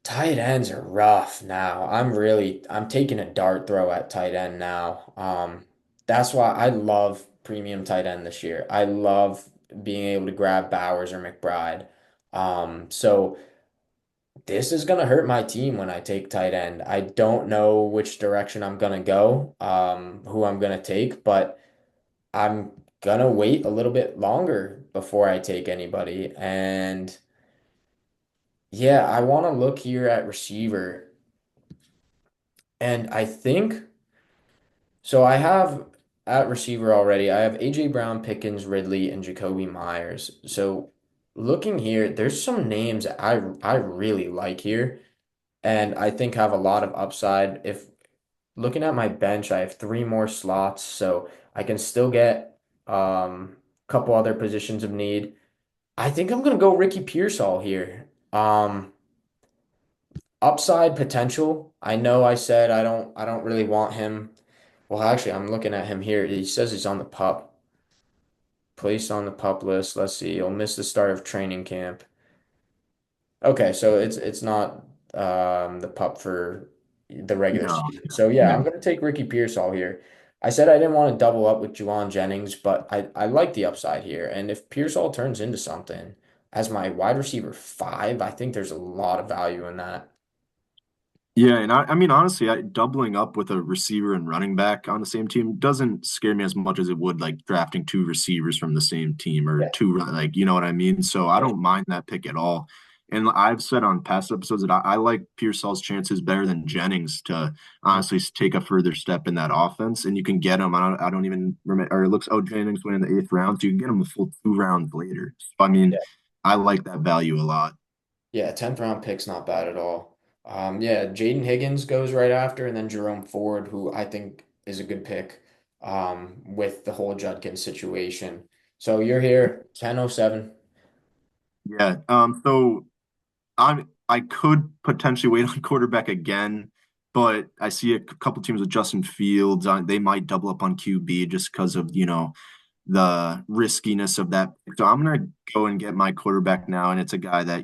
Tight ends are rough now. I'm taking a dart throw at tight end now. That's why I love premium tight end this year. I love being able to grab Bowers or McBride. So this is gonna hurt my team when I take tight end. I don't know which direction I'm gonna go, who I'm gonna take, but I'm gonna wait a little bit longer before I take anybody. And yeah, I want to look here at receiver. And I think so. I have at receiver already. I have AJ Brown, Pickens, Ridley, and Jacoby Myers. So looking here, there's some names I really like here, and I think have a lot of upside. If looking at my bench, I have three more slots, so I can still get. Couple other positions of need. I think I'm gonna go Ricky Pearsall here. Upside potential. I know I said I don't really want him. Well, actually, I'm looking at him here. He says he's on the pup. Placed on the pup list. Let's see. He'll miss the start of training camp. Okay, so it's not the pup for the regular No, season. So yeah, yeah. I'm gonna take Ricky Pearsall here. I said I didn't want to double up with Juwan Jennings, but I like the upside here. And if Pearsall turns into something as my wide receiver five, I think there's a lot of value in that. Yeah, and I mean, honestly, doubling up with a receiver and running back on the same team doesn't scare me as much as it would like drafting two receivers from the same team or Yeah. two, like, you know what I mean? So I don't mind that pick at all. And I've said on past episodes that I like Pearsall's chances better than Jennings to honestly take a further step in that offense. And you can get him. I don't even remember, or it looks, oh, Jennings went in the eighth round. So you can get him a full 2 rounds later. So, I mean, I like that value a lot. Yeah, 10th round pick's not bad at all. Yeah, Jaden Higgins goes right after, and then Jerome Ford, who I think is a good pick with the whole Judkins situation. So you're here, 10:07. Yeah. So I could potentially wait on quarterback again, but I see a couple teams with Justin Fields. They might double up on QB just because of, the riskiness of that. So I'm gonna go and get my quarterback now, and it's a guy that,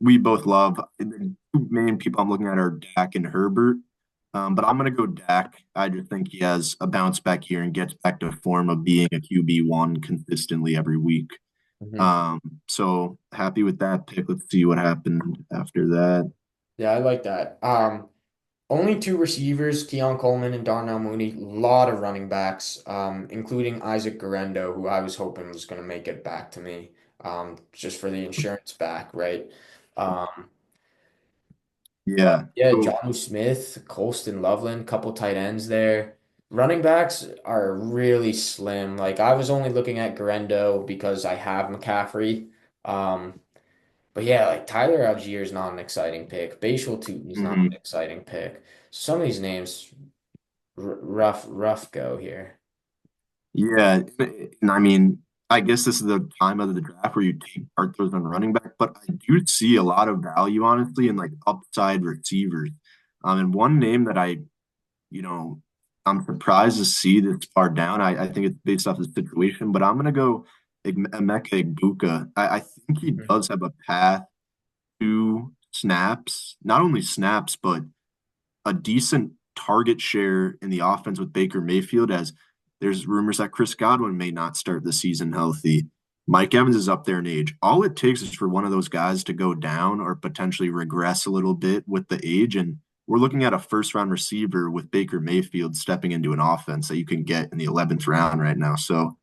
we both love. The two main people I'm looking at are Dak and Herbert. But I'm gonna go Dak. I just think he has a bounce back here and gets back to form of being a QB1 consistently every week. Mhm. So happy with that pick. Let's see what happened after that. Yeah, I like that. Only two receivers, Keon Coleman and Darnell Mooney. Lot of running backs, including Isaac Guerendo, who I was hoping was going to make it back to me, just for the insurance back, right? Um, Yeah. Yeah, So, Jonnu Smith, Colston Loveland, couple tight ends there. Running backs are really slim. Like I was only looking at Garendo because I have McCaffrey. Um, but yeah, like Tyler Algier is not an exciting pick. Bashal Tutin's not an mhm. exciting pick. Some of these names, rough go here. Yeah. And I mean, I guess this is the time of the draft where you take Arthurs on running back, but I do see a lot of value, honestly, in like upside receivers. And one name that you know, I'm surprised to see this far down. I think it's based off the situation, but I'm gonna go Emeka Egbuka. I think he Mhm. does have a path to snaps, not only snaps, but a decent target share in the offense with Baker Mayfield, as there's rumors that Chris Godwin may not start the season healthy. Mike Evans is up there in age. All it takes is for one of those guys to go down or potentially regress a little bit with the age. And we're looking at a first round receiver with Baker Mayfield stepping into an offense that you can get in the 11th round right now. So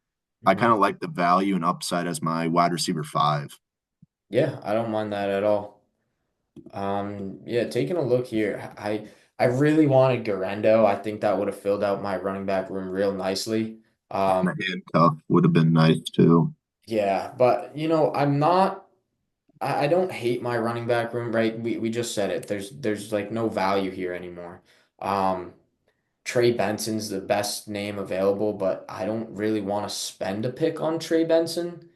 I Mhm. kind of like the value and upside as my wide receiver five. Yeah, I don't mind that at all. Yeah, taking a look here, I really wanted Garendo. I think that would have filled out my running back room real nicely. And Um, a handcuff would have been nice too. yeah, but I'm not. I don't hate my running back room, right? We just said it. There's like no value here anymore. Um, Trey Benson's the best name available, but I don't really want to spend a pick on Trey Benson.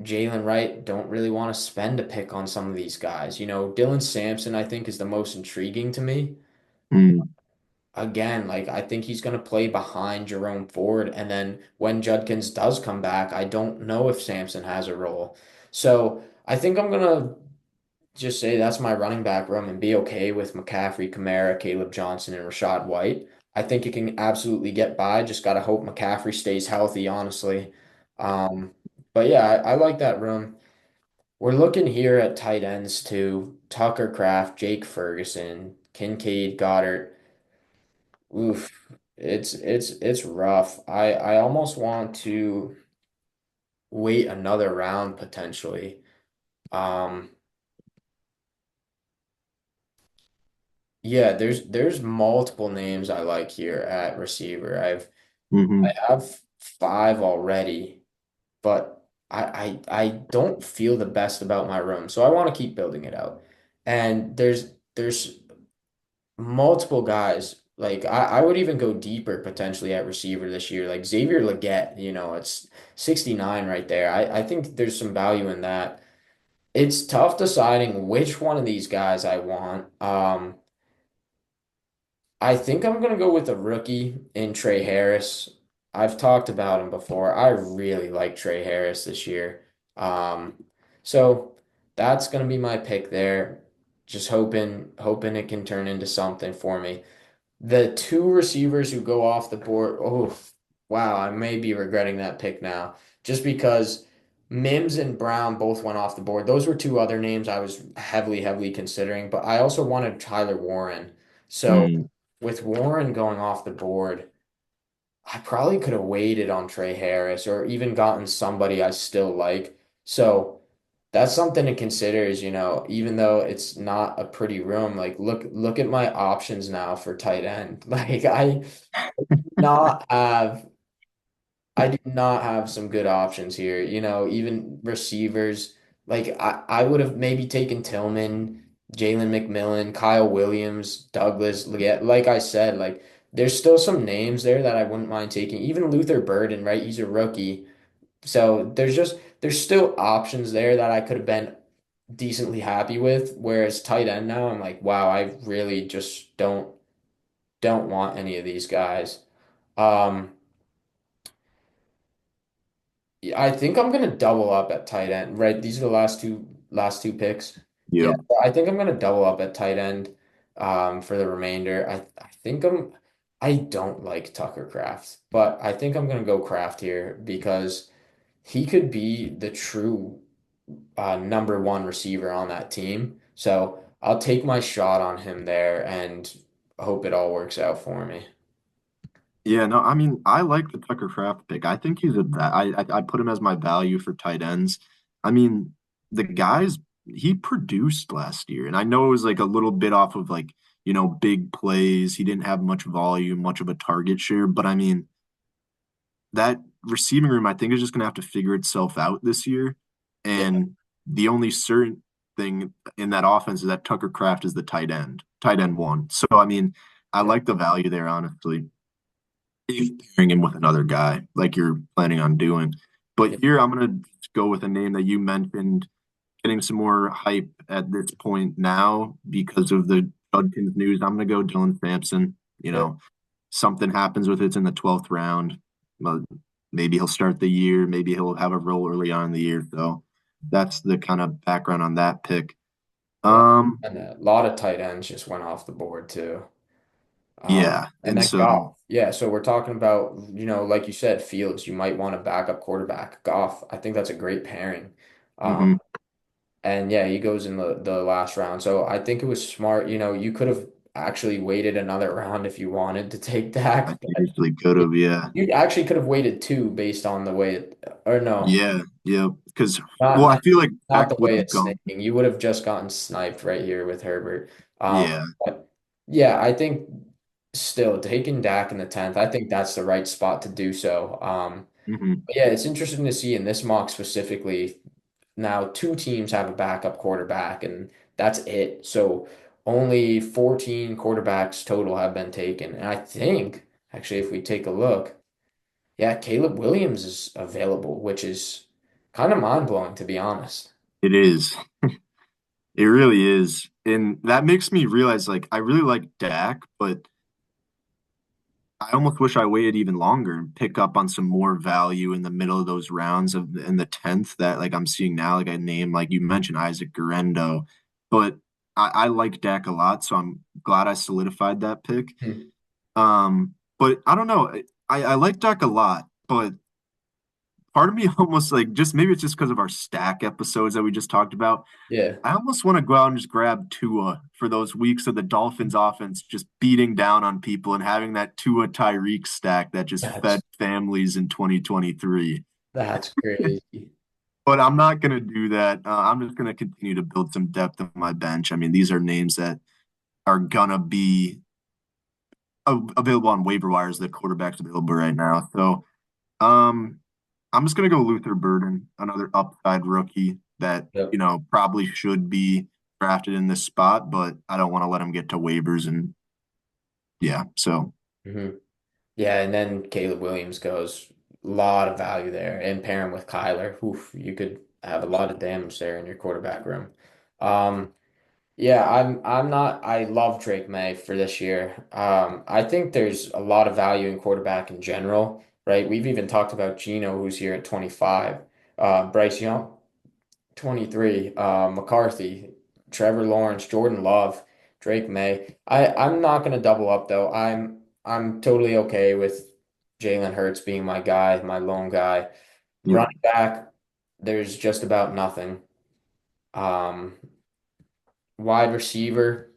Jalen Wright, don't really want to spend a pick on some of these guys. Dylan Sampson, I think, is the most intriguing to me. Mm, Again, like I think he's going to play behind Jerome Ford, and then when Judkins does come back, I don't know if Sampson has a role. So I think I'm gonna just say that's my running back room and be okay with McCaffrey, Kamara, Caleb Johnson, and Rashad White. I think it can absolutely get by. Just gotta hope McCaffrey stays healthy, honestly. Um, but yeah, I like that room. We're looking here at tight ends too. Tucker Kraft, Jake Ferguson, Kincaid, Goddard. Oof, it's rough. I almost want to wait another round potentially. Um, Yeah, there's multiple names I like here at receiver. I hmm have five already, but I don't feel the best about my room, so I want to keep building it out. And there's multiple guys. Like I would even go deeper potentially at receiver this year. Like Xavier Legette, it's 69 right there. I think there's some value in that. It's tough deciding which one of these guys I want. I think I'm gonna go with a rookie in Trey Harris. I've talked about him before. I really like Trey Harris this year. So that's gonna be my pick there. Just hoping it can turn into something for me. The two receivers who go off the board, oh wow, I may be regretting that pick now. Just because Mims and Brown both went off the board. Those were two other names I was heavily considering, but I also wanted Tyler Warren. So Mm. with Warren going off the board, I probably could have waited on Trey Harris or even gotten somebody I still like. So that's something to consider is, even though it's not a pretty room, like look at my options now for tight end. Like not have I do not have some good options here. Even receivers, like I would have maybe taken Tillman, Jalen McMillan, Kyle Williams, Douglas. Like I said, like there's still some names there that I wouldn't mind taking. Even Luther Burden, right? He's a rookie. So there's still options there that I could have been decently happy with. Whereas tight end now, I'm like, wow, I really just don't want any of these guys. Um, Yeah, I think I'm gonna double up at tight end, right? These are the last two picks. Yeah, Yep. I think I'm gonna double up at tight end for the remainder. I don't like Tucker Craft, but I think I'm gonna go Craft here because he could be the true number one receiver on that team. So I'll take my shot on him there and hope it all works out for me. Yeah, no, I mean, I like the Tucker Craft pick. I think I put him as my value for tight ends. I mean, the guys he produced last year, and I know it was like a little bit off of like, big plays. He didn't have much volume, much of a target share, but I mean, that receiving room, I think, is just going to have to figure itself out this year. Yeah, And the only certain thing in that offense is that Tucker Craft is the tight end one. So, I mean, I yeah, like the value there, honestly, if pairing him with another guy like you're planning on doing. But yeah, here, I'm going to go with a name that you mentioned, getting some more hype at this point now because of the Judkins news. I'm going to go Dylan Sampson. yeah, Something happens with it's in the 12th round. Well, maybe he'll start the year. Maybe he'll have a role early on in the year. So that's the kind of background on that pick. yeah. Um, And a lot of tight ends just went off the board too. yeah. And And then so, Goff. Yeah, so we're talking about, like you said, Fields, you might want a backup quarterback. Goff, I think that's a great pairing. Um, mhm, and yeah, he goes in the last round. So I think it was smart. You could have actually waited another round if you wanted to take I Dak, but seriously could have. Yeah. you actually could have waited two based on the way or no, Yeah. Yeah. Because, not well, I not feel like not Dak the would way have it's gone. thinking. You would have just gotten sniped right here with Herbert. Yeah. But yeah, I think still taking Dak in the 10th, I think that's the right spot to do so. Hmm. But yeah, it's interesting to see in this mock specifically. Now, two teams have a backup quarterback, and that's it. So only 14 quarterbacks total have been taken. And I think, actually, if we take a look, yeah, Caleb Williams is available, which is kind of mind-blowing, to be honest. It is. It really is. And that makes me realize like I really like Dak, but I almost wish I waited even longer and pick up on some more value in the middle of those rounds of in the 10th that like I'm seeing now, like a name like you mentioned, Isaac Guerendo. But I like Dak a lot, so I'm glad I solidified that pick. Hmm. But I don't know. I like Dak a lot, but part of me almost like just maybe it's just because of our stack episodes that we just talked about. Yeah, I almost want to go out and just grab Tua for those weeks of the Dolphins offense just beating down on people and having that Tua Tyreek stack that just fed that's families in 2023. that's crazy. But I'm not going to do that. I'm just going to continue to build some depth on my bench. I mean, these are names that are going to be available on waiver wires, the quarterbacks available right now. So um, I'm just going to go Luther Burden, another upside rookie that, Yep. probably should be drafted in this spot, but I don't want to let him get to waivers and Yeah. So, Hmm. Yeah, and then Caleb Williams goes. A lot of value there. And pair him with Kyler. Oof, you could have a lot of damage there in your quarterback room. Um, yeah, I'm not I love Drake May for this year. I think there's a lot of value in quarterback in general, right? We've even talked about Gino, who's here at 25, Bryce Young, 23, McCarthy, Trevor Lawrence, Jordan Love, Drake May. I'm not gonna double up though. I'm totally okay with Jalen Hurts being my guy, my lone guy. yeah. Running back, there's just about nothing. Um, Wide receiver.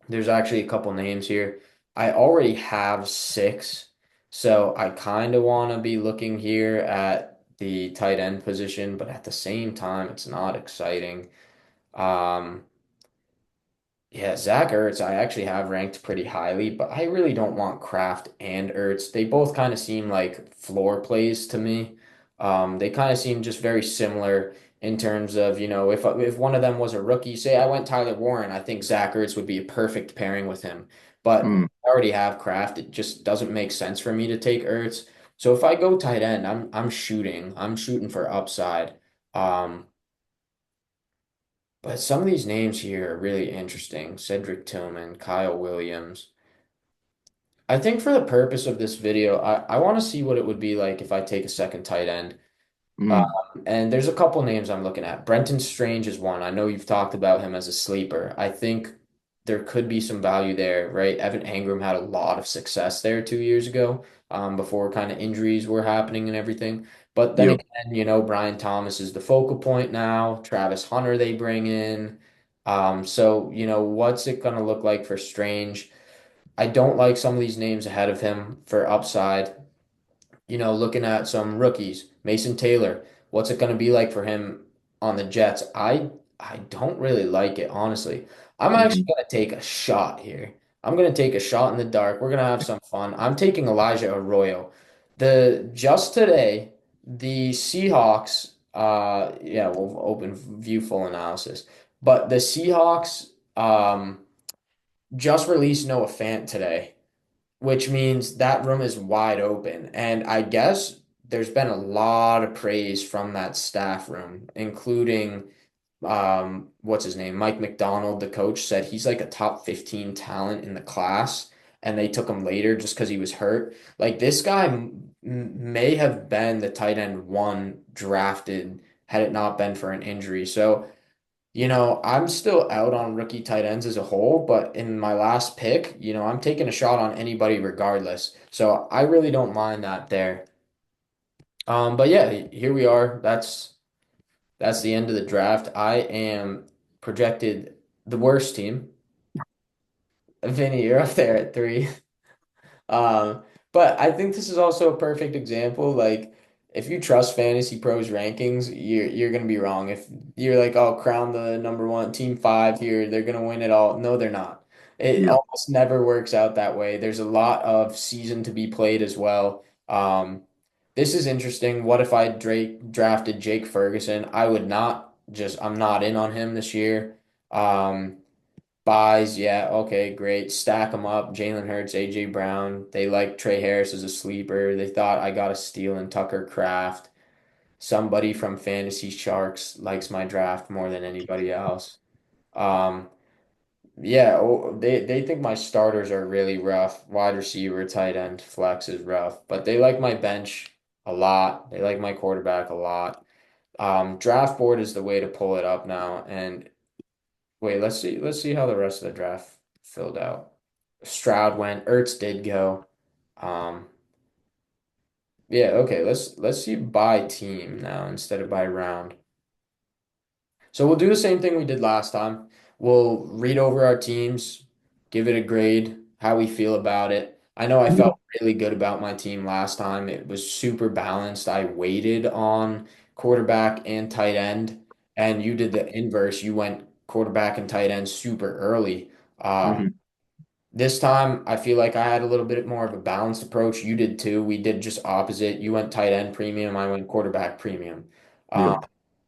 There's actually a couple names here. I already have six, so I kind of want to be looking here at the tight end position, but at the same time, it's not exciting. Um, yeah, Zach Ertz, I actually have ranked pretty highly, but I really don't want Kraft and Ertz. They both kind of seem like floor plays to me. They kind of seem just very similar in terms of, if one of them was a rookie, say I went Tyler Warren, I think Zach Ertz would be a perfect pairing with him. But Mm, I already have Kraft. It just doesn't make sense for me to take Ertz. So if I go tight end, I'm shooting. I'm shooting for upside. Um, but some of these names here are really interesting. Cedric Tillman, Kyle Williams. I think for the purpose of this video, I want to see what it would be like if I take a second tight end. mm, And there's a couple names I'm looking at. Brenton Strange is one. I know you've talked about him as a sleeper. I think there could be some value there, right? Evan Engram had a lot of success there 2 years ago, before kind of injuries were happening and everything. But then yep. again, Brian Thomas is the focal point now. Travis Hunter they bring in. So, what's it going to look like for Strange? I don't like some of these names ahead of him for upside. Looking at some rookies, Mason Taylor, what's it going to be like for him on the Jets? I don't really like it, honestly. I'm actually Hmm. going to take a shot here. I'm going to take a shot in the dark. We're going to have some fun. I'm taking Elijah Arroyo. The just today, the Seahawks, yeah, we'll open view full analysis. But the Seahawks just released Noah Fant today, which means that room is wide open. And I guess there's been a lot of praise from that staff room, including what's his name? Mike McDonald, the coach, said he's like a top 15 talent in the class, and they took him later just because he was hurt. Like this guy may have been the tight end one drafted had it not been for an injury. So I'm still out on rookie tight ends as a whole, but in my last pick, I'm taking a shot on anybody regardless. So I really don't mind that there. But yeah, here we are. That's the end of the draft. I am projected the worst team. Vinny, you're up there at three. Um, but I think this is also a perfect example. Like, if you trust Fantasy Pros rankings, you're gonna be wrong. If you're like, oh, crown the number one team five here, they're gonna win it all. No, they're not. It Yeah. almost never works out that way. There's a lot of season to be played as well. This is interesting. What if I drafted Jake Ferguson? I would not just, I'm not in on him this year. Um, Buys, yeah, okay, great. Stack them up. Jalen Hurts, AJ Brown. They like Trey Harris as a sleeper. They thought I got a steal in Tucker Kraft. Somebody from Fantasy Sharks likes my draft more than anybody else. Um, yeah, they think my starters are really rough. Wide receiver, tight end, flex is rough, but they like my bench a lot. They like my quarterback a lot. Draft board is the way to pull it up now, and wait, let's see. Let's see how the rest of the draft filled out. Stroud went. Ertz did go. Um, yeah, okay. Let's see by team now instead of by round. So we'll do the same thing we did last time. We'll read over our teams, give it a grade, how we feel about it. I know I Yep. felt really good about my team last time. It was super balanced. I waited on quarterback and tight end, and you did the inverse. You went quarterback and tight end super early. Um, Hmm. This time, I feel like I had a little bit more of a balanced approach. You did too. We did just opposite. You went tight end premium. I went quarterback premium. Um, Yep.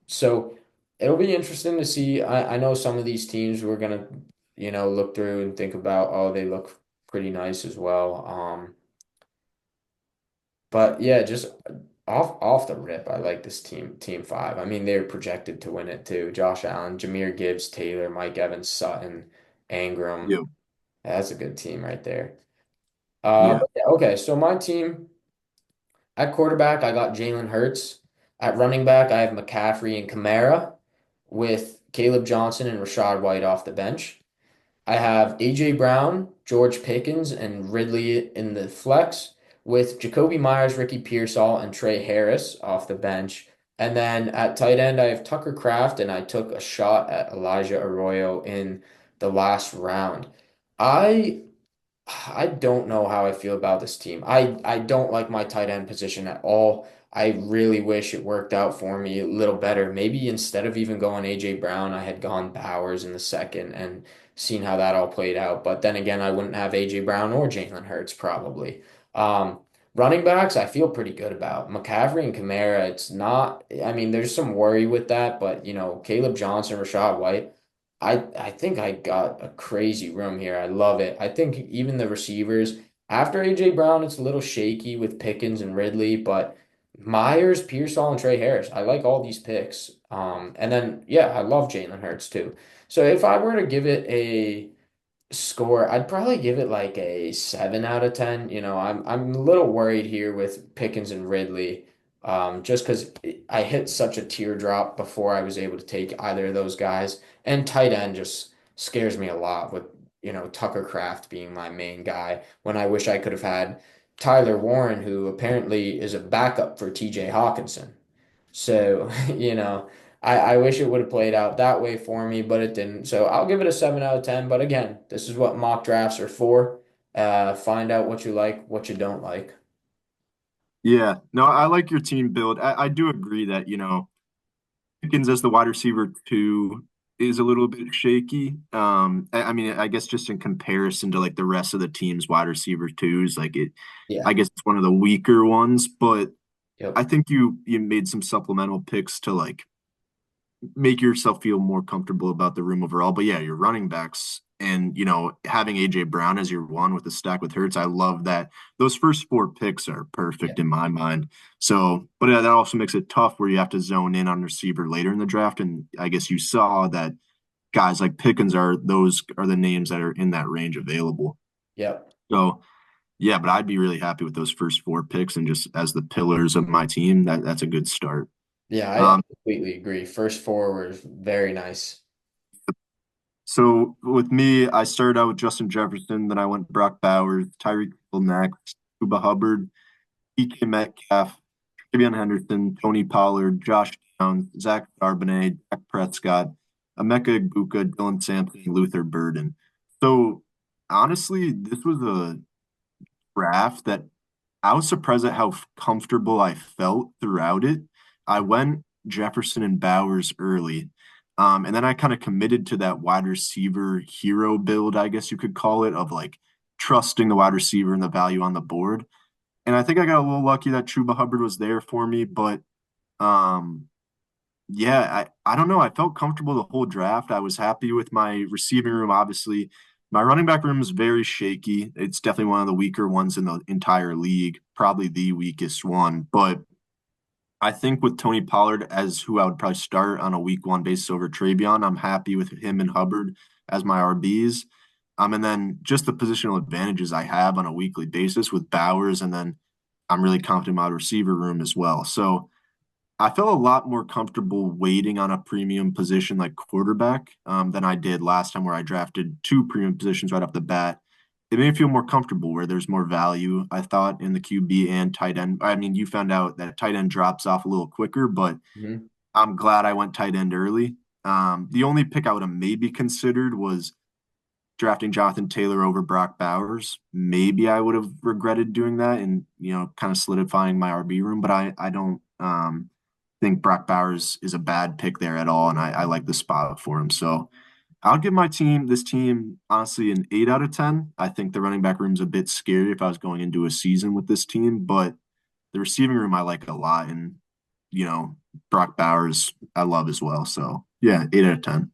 so it'll be interesting to see. I know some of these teams we're gonna, look through and think about, oh, they look pretty nice as well. But yeah, just off the rip, I like this team five. I mean, they're projected to win it too. Josh Allen, Jahmyr Gibbs, Taylor, Mike Evans, Sutton, Ingram. Yeah. That's a good team right there. Yeah. But yeah, okay, so my team at quarterback, I got Jalen Hurts. At running back, I have McCaffrey and Kamara with Caleb Johnson and Rashad White off the bench. I have AJ Brown, George Pickens, and Ridley in the flex with Jacoby Myers, Ricky Pearsall, and Trey Harris off the bench. And then at tight end, I have Tucker Kraft, and I took a shot at Elijah Arroyo in the last round. I I don't know how I feel about this team. I don't like my tight end position at all. I really wish it worked out for me a little better. Maybe instead of even going AJ Brown, I had gone Bowers in the second and seen how that all played out. But then again, I wouldn't have AJ Brown or Jalen Hurts probably. Um, Running backs, I feel pretty good about. McCaffrey and Kamara, it's not, I mean, there's some worry with that, but Caleb Johnson, Rashad White. I think I got a crazy room here. I love it. I think even the receivers after AJ Brown, it's a little shaky with Pickens and Ridley, but Myers, Pearsall, and Trey Harris. I like all these picks. And then yeah, I love Jalen Hurts too. So if I were to give it a score, I'd probably give it like a 7 out of 10. I'm a little worried here with Pickens and Ridley, just because I hit such a teardrop before I was able to take either of those guys. And tight end just scares me a lot with, Tucker Kraft being my main guy when I wish I could have had Tyler Warren, who apparently is a backup for TJ Hawkinson. So, I wish it would have played out that way for me, but it didn't. So I'll give it a 7 out of 10. But again, this is what mock drafts are for. Find out what you like, what you don't like. Yeah. No, I like your team build. I do agree that, Pickens as the wide receiver two is a little bit shaky. I mean, I guess just in comparison to like the rest of the team's wide receiver twos, Yeah. I guess it's one of the weaker ones, but I Yep. think you made some supplemental picks to like make yourself feel more comfortable about the room overall. But yeah, your running backs and having AJ Brown as your one with the stack with Hurts, I love that. Those first four picks are Yeah. perfect in my mind. So, but yeah, that also makes it tough where you have to zone in on receiver later in the draft. And I guess you saw that guys like Pickens are the names that are in that range available. Yep. So yeah, but I'd be really happy with those first four picks and just as the pillars of my team, that's a good start. Yeah, I Um, completely agree. First four was very nice. So with me, I started out with Justin Jefferson, then I went Brock Bowers, Tyreek Hill next, Cuba Hubbard, DK Metcalf, Travion Henderson, Tony Pollard, Josh Downs, Zach Charbonnet, Dak Prescott, Emeka Egbuka, Dylan Sampson, Luther Burden. So honestly, this was a draft that I was surprised at how comfortable I felt throughout it. I went Jefferson and Bowers early. And then I kind of committed to that wide receiver hero build, I guess you could call it, of like trusting the wide receiver and the value on the board. And I think I got a little lucky that Chuba Hubbard was there for me, but um, yeah, I don't know. I felt comfortable the whole draft. I was happy with my receiving room, obviously. My running back room is very shaky. It's definitely one of the weaker ones in the entire league, probably the weakest one. But I think with Tony Pollard as who I would probably start on a week one basis over Travion, I'm happy with him and Hubbard as my RBs. And then just the positional advantages I have on a weekly basis with Bowers, and then I'm really confident in my receiver room as well. So I felt a lot more comfortable waiting on a premium position like quarterback than I did last time, where I drafted two premium positions right off the bat. It made me feel more comfortable where there's more value, I thought, in the QB and tight end. I mean, you found out that tight end drops off a little quicker, but Mhm. I'm glad I went tight end early. The only pick I would have maybe considered was drafting Jonathan Taylor over Brock Bowers. Maybe I would have regretted doing that and kind of solidifying my RB room, but I don't think Brock Bowers is a bad pick there at all, and I like the spot for him. So I'll give this team honestly an 8 out of 10. I think the running back room's a bit scary if I was going into a season with this team, but the receiving room I like a lot, and you know Brock Bowers I love as well. So yeah, 8 out of 10.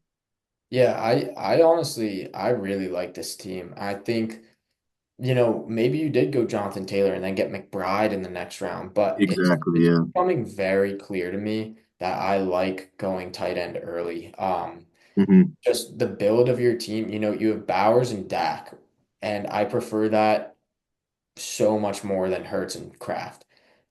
Yeah, I honestly I really like this team. I think maybe you did go Jonathan Taylor and then get McBride in the next round, but Exactly. it's Yeah. becoming very clear to me that I like going tight end early. Hmm. Just the build of your team, you have Bowers and Dak, and I prefer that so much more than Hurts and Kraft.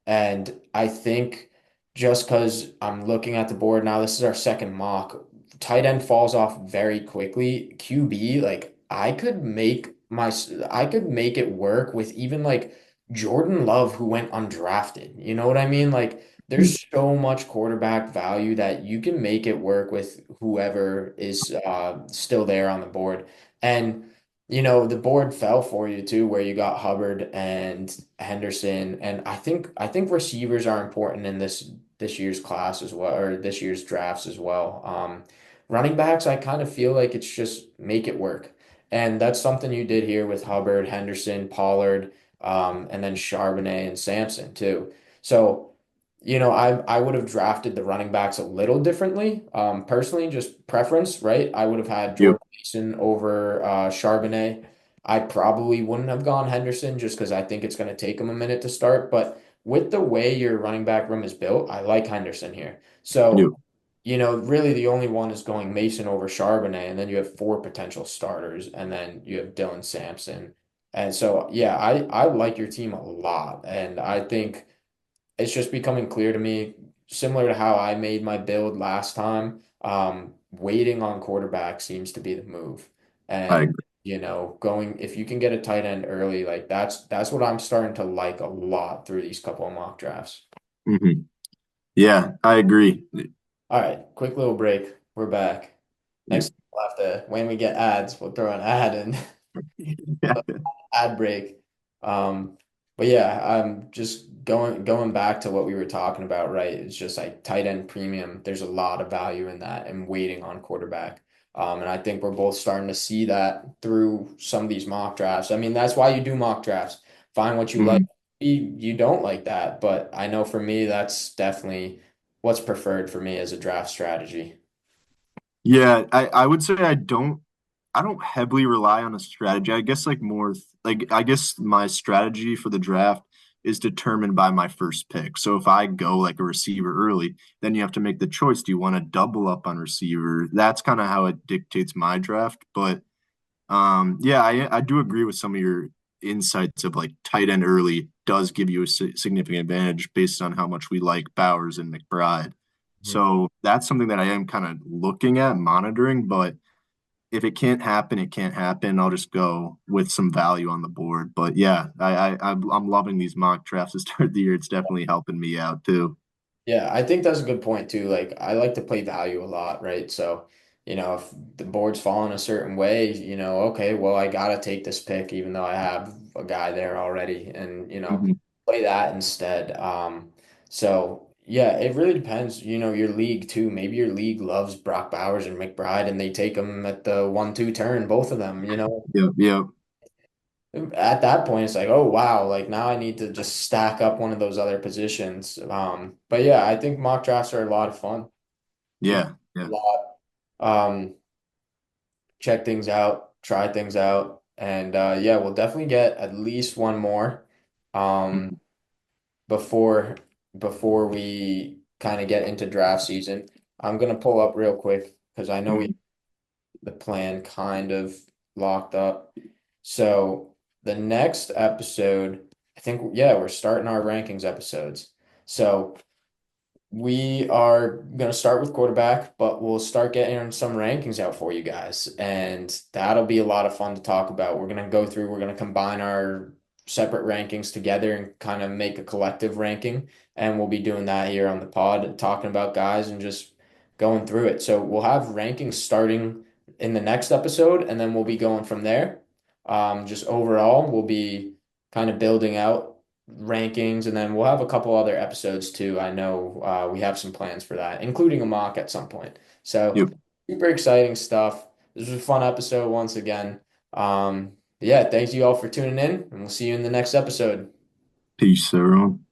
And I think just because I'm looking at the board now, this is our second mock. Tight end falls off very quickly. QB, like I could make it work with even like Jordan Love, who went undrafted. You know what I mean? Like there's so much quarterback value that you can make it work with whoever is still there on the board. And the board fell for you too, where you got Hubbard and Henderson, and I think receivers are important in this year's class as well, or this year's drafts as well. Running backs, I kind of feel like it's just make it work, and that's something you did here with Hubbard, Henderson, Pollard, and then Charbonnet and Sampson too. So, I would have drafted the running backs a little differently. Personally, just preference, right? I would have had Yep. Jordan Mason over Charbonnet. I probably wouldn't have gone Henderson just because I think it's going to take him a minute to start. But with the way your running back room is built, I like Henderson here. Yep. So, really the only one is going Mason over Charbonnet, and then you have four potential starters, and then you have Dylan Sampson. And so, yeah, I like your team a lot. And I think it's just becoming clear to me, similar to how I made my build last time. Waiting on quarterback seems to be the move. I And, agree. going if you can get a tight end early, like that's what I'm starting to like a lot through these couple of mock drafts. Hmm. Yeah, I agree. All right, quick little break. We're back. Yep. Next, we'll have to when we get ads, we'll throw an ad in. Yeah. Ad break. But yeah, I'm just going back to what we were talking about, right? It's just like tight end premium. There's a lot of value in that and waiting on quarterback. And I think we're both starting to see that through some of these mock drafts. I mean, that's why you do mock drafts. Find what you like. Mhm. You don't like that, but I know for me, that's definitely what's preferred for me as a draft strategy. Yeah, I would say I don't heavily rely on a strategy. I guess like more like I guess my strategy for the draft is determined by my first pick. So if I go like a receiver early, then you have to make the choice. Do you want to double up on receiver? That's kind of how it dictates my draft. But yeah, I do agree with some of your insights of like tight end early does give you a significant advantage based on how much we like Bowers and McBride. Mhm. So that's something that I am kind of looking at, monitoring, but if it can't happen, it can't happen. I'll just go with some value on the board. But yeah, I'm loving these mock drafts to start the year. It's definitely helping me out too. Yeah, I think that's a good point too. Like I like to play value a lot, right? So, if the board's falling a certain way, okay, well, I gotta take this pick even though I have a guy there already and, Mhm. play that instead. So yeah, it really depends, your league too. Maybe your league loves Brock Bowers and McBride and they take them at the 1-2 turn, both of them. Yep, yep, At that point, it's like, oh wow, like now I need to just stack up one of those other positions. But yeah, I think mock drafts are a lot of fun. You can yeah, yeah. do a lot, check things out, try things out, and yeah, we'll definitely get at least one more um, Mhm. before before we kind of get into draft season. I'm gonna pull up real quick because I know we Mhm. the plan kind of locked up. So the next episode, I think, yeah, we're starting our rankings episodes. So we are going to start with quarterback, but we'll start getting some rankings out for you guys. And that'll be a lot of fun to talk about. We're going to combine our separate rankings together and kind of make a collective ranking. And we'll be doing that here on the pod, talking about guys and just going through it. So we'll have rankings starting in the next episode, and then we'll be going from there. Just overall, we'll be kind of building out rankings, and then we'll have a couple other episodes too. I know we have some plans for that, including a mock at some point. So Yep. super exciting stuff. This was a fun episode once again. Yeah, thanks you all for tuning in, and we'll see you in the next episode. Peace, everyone.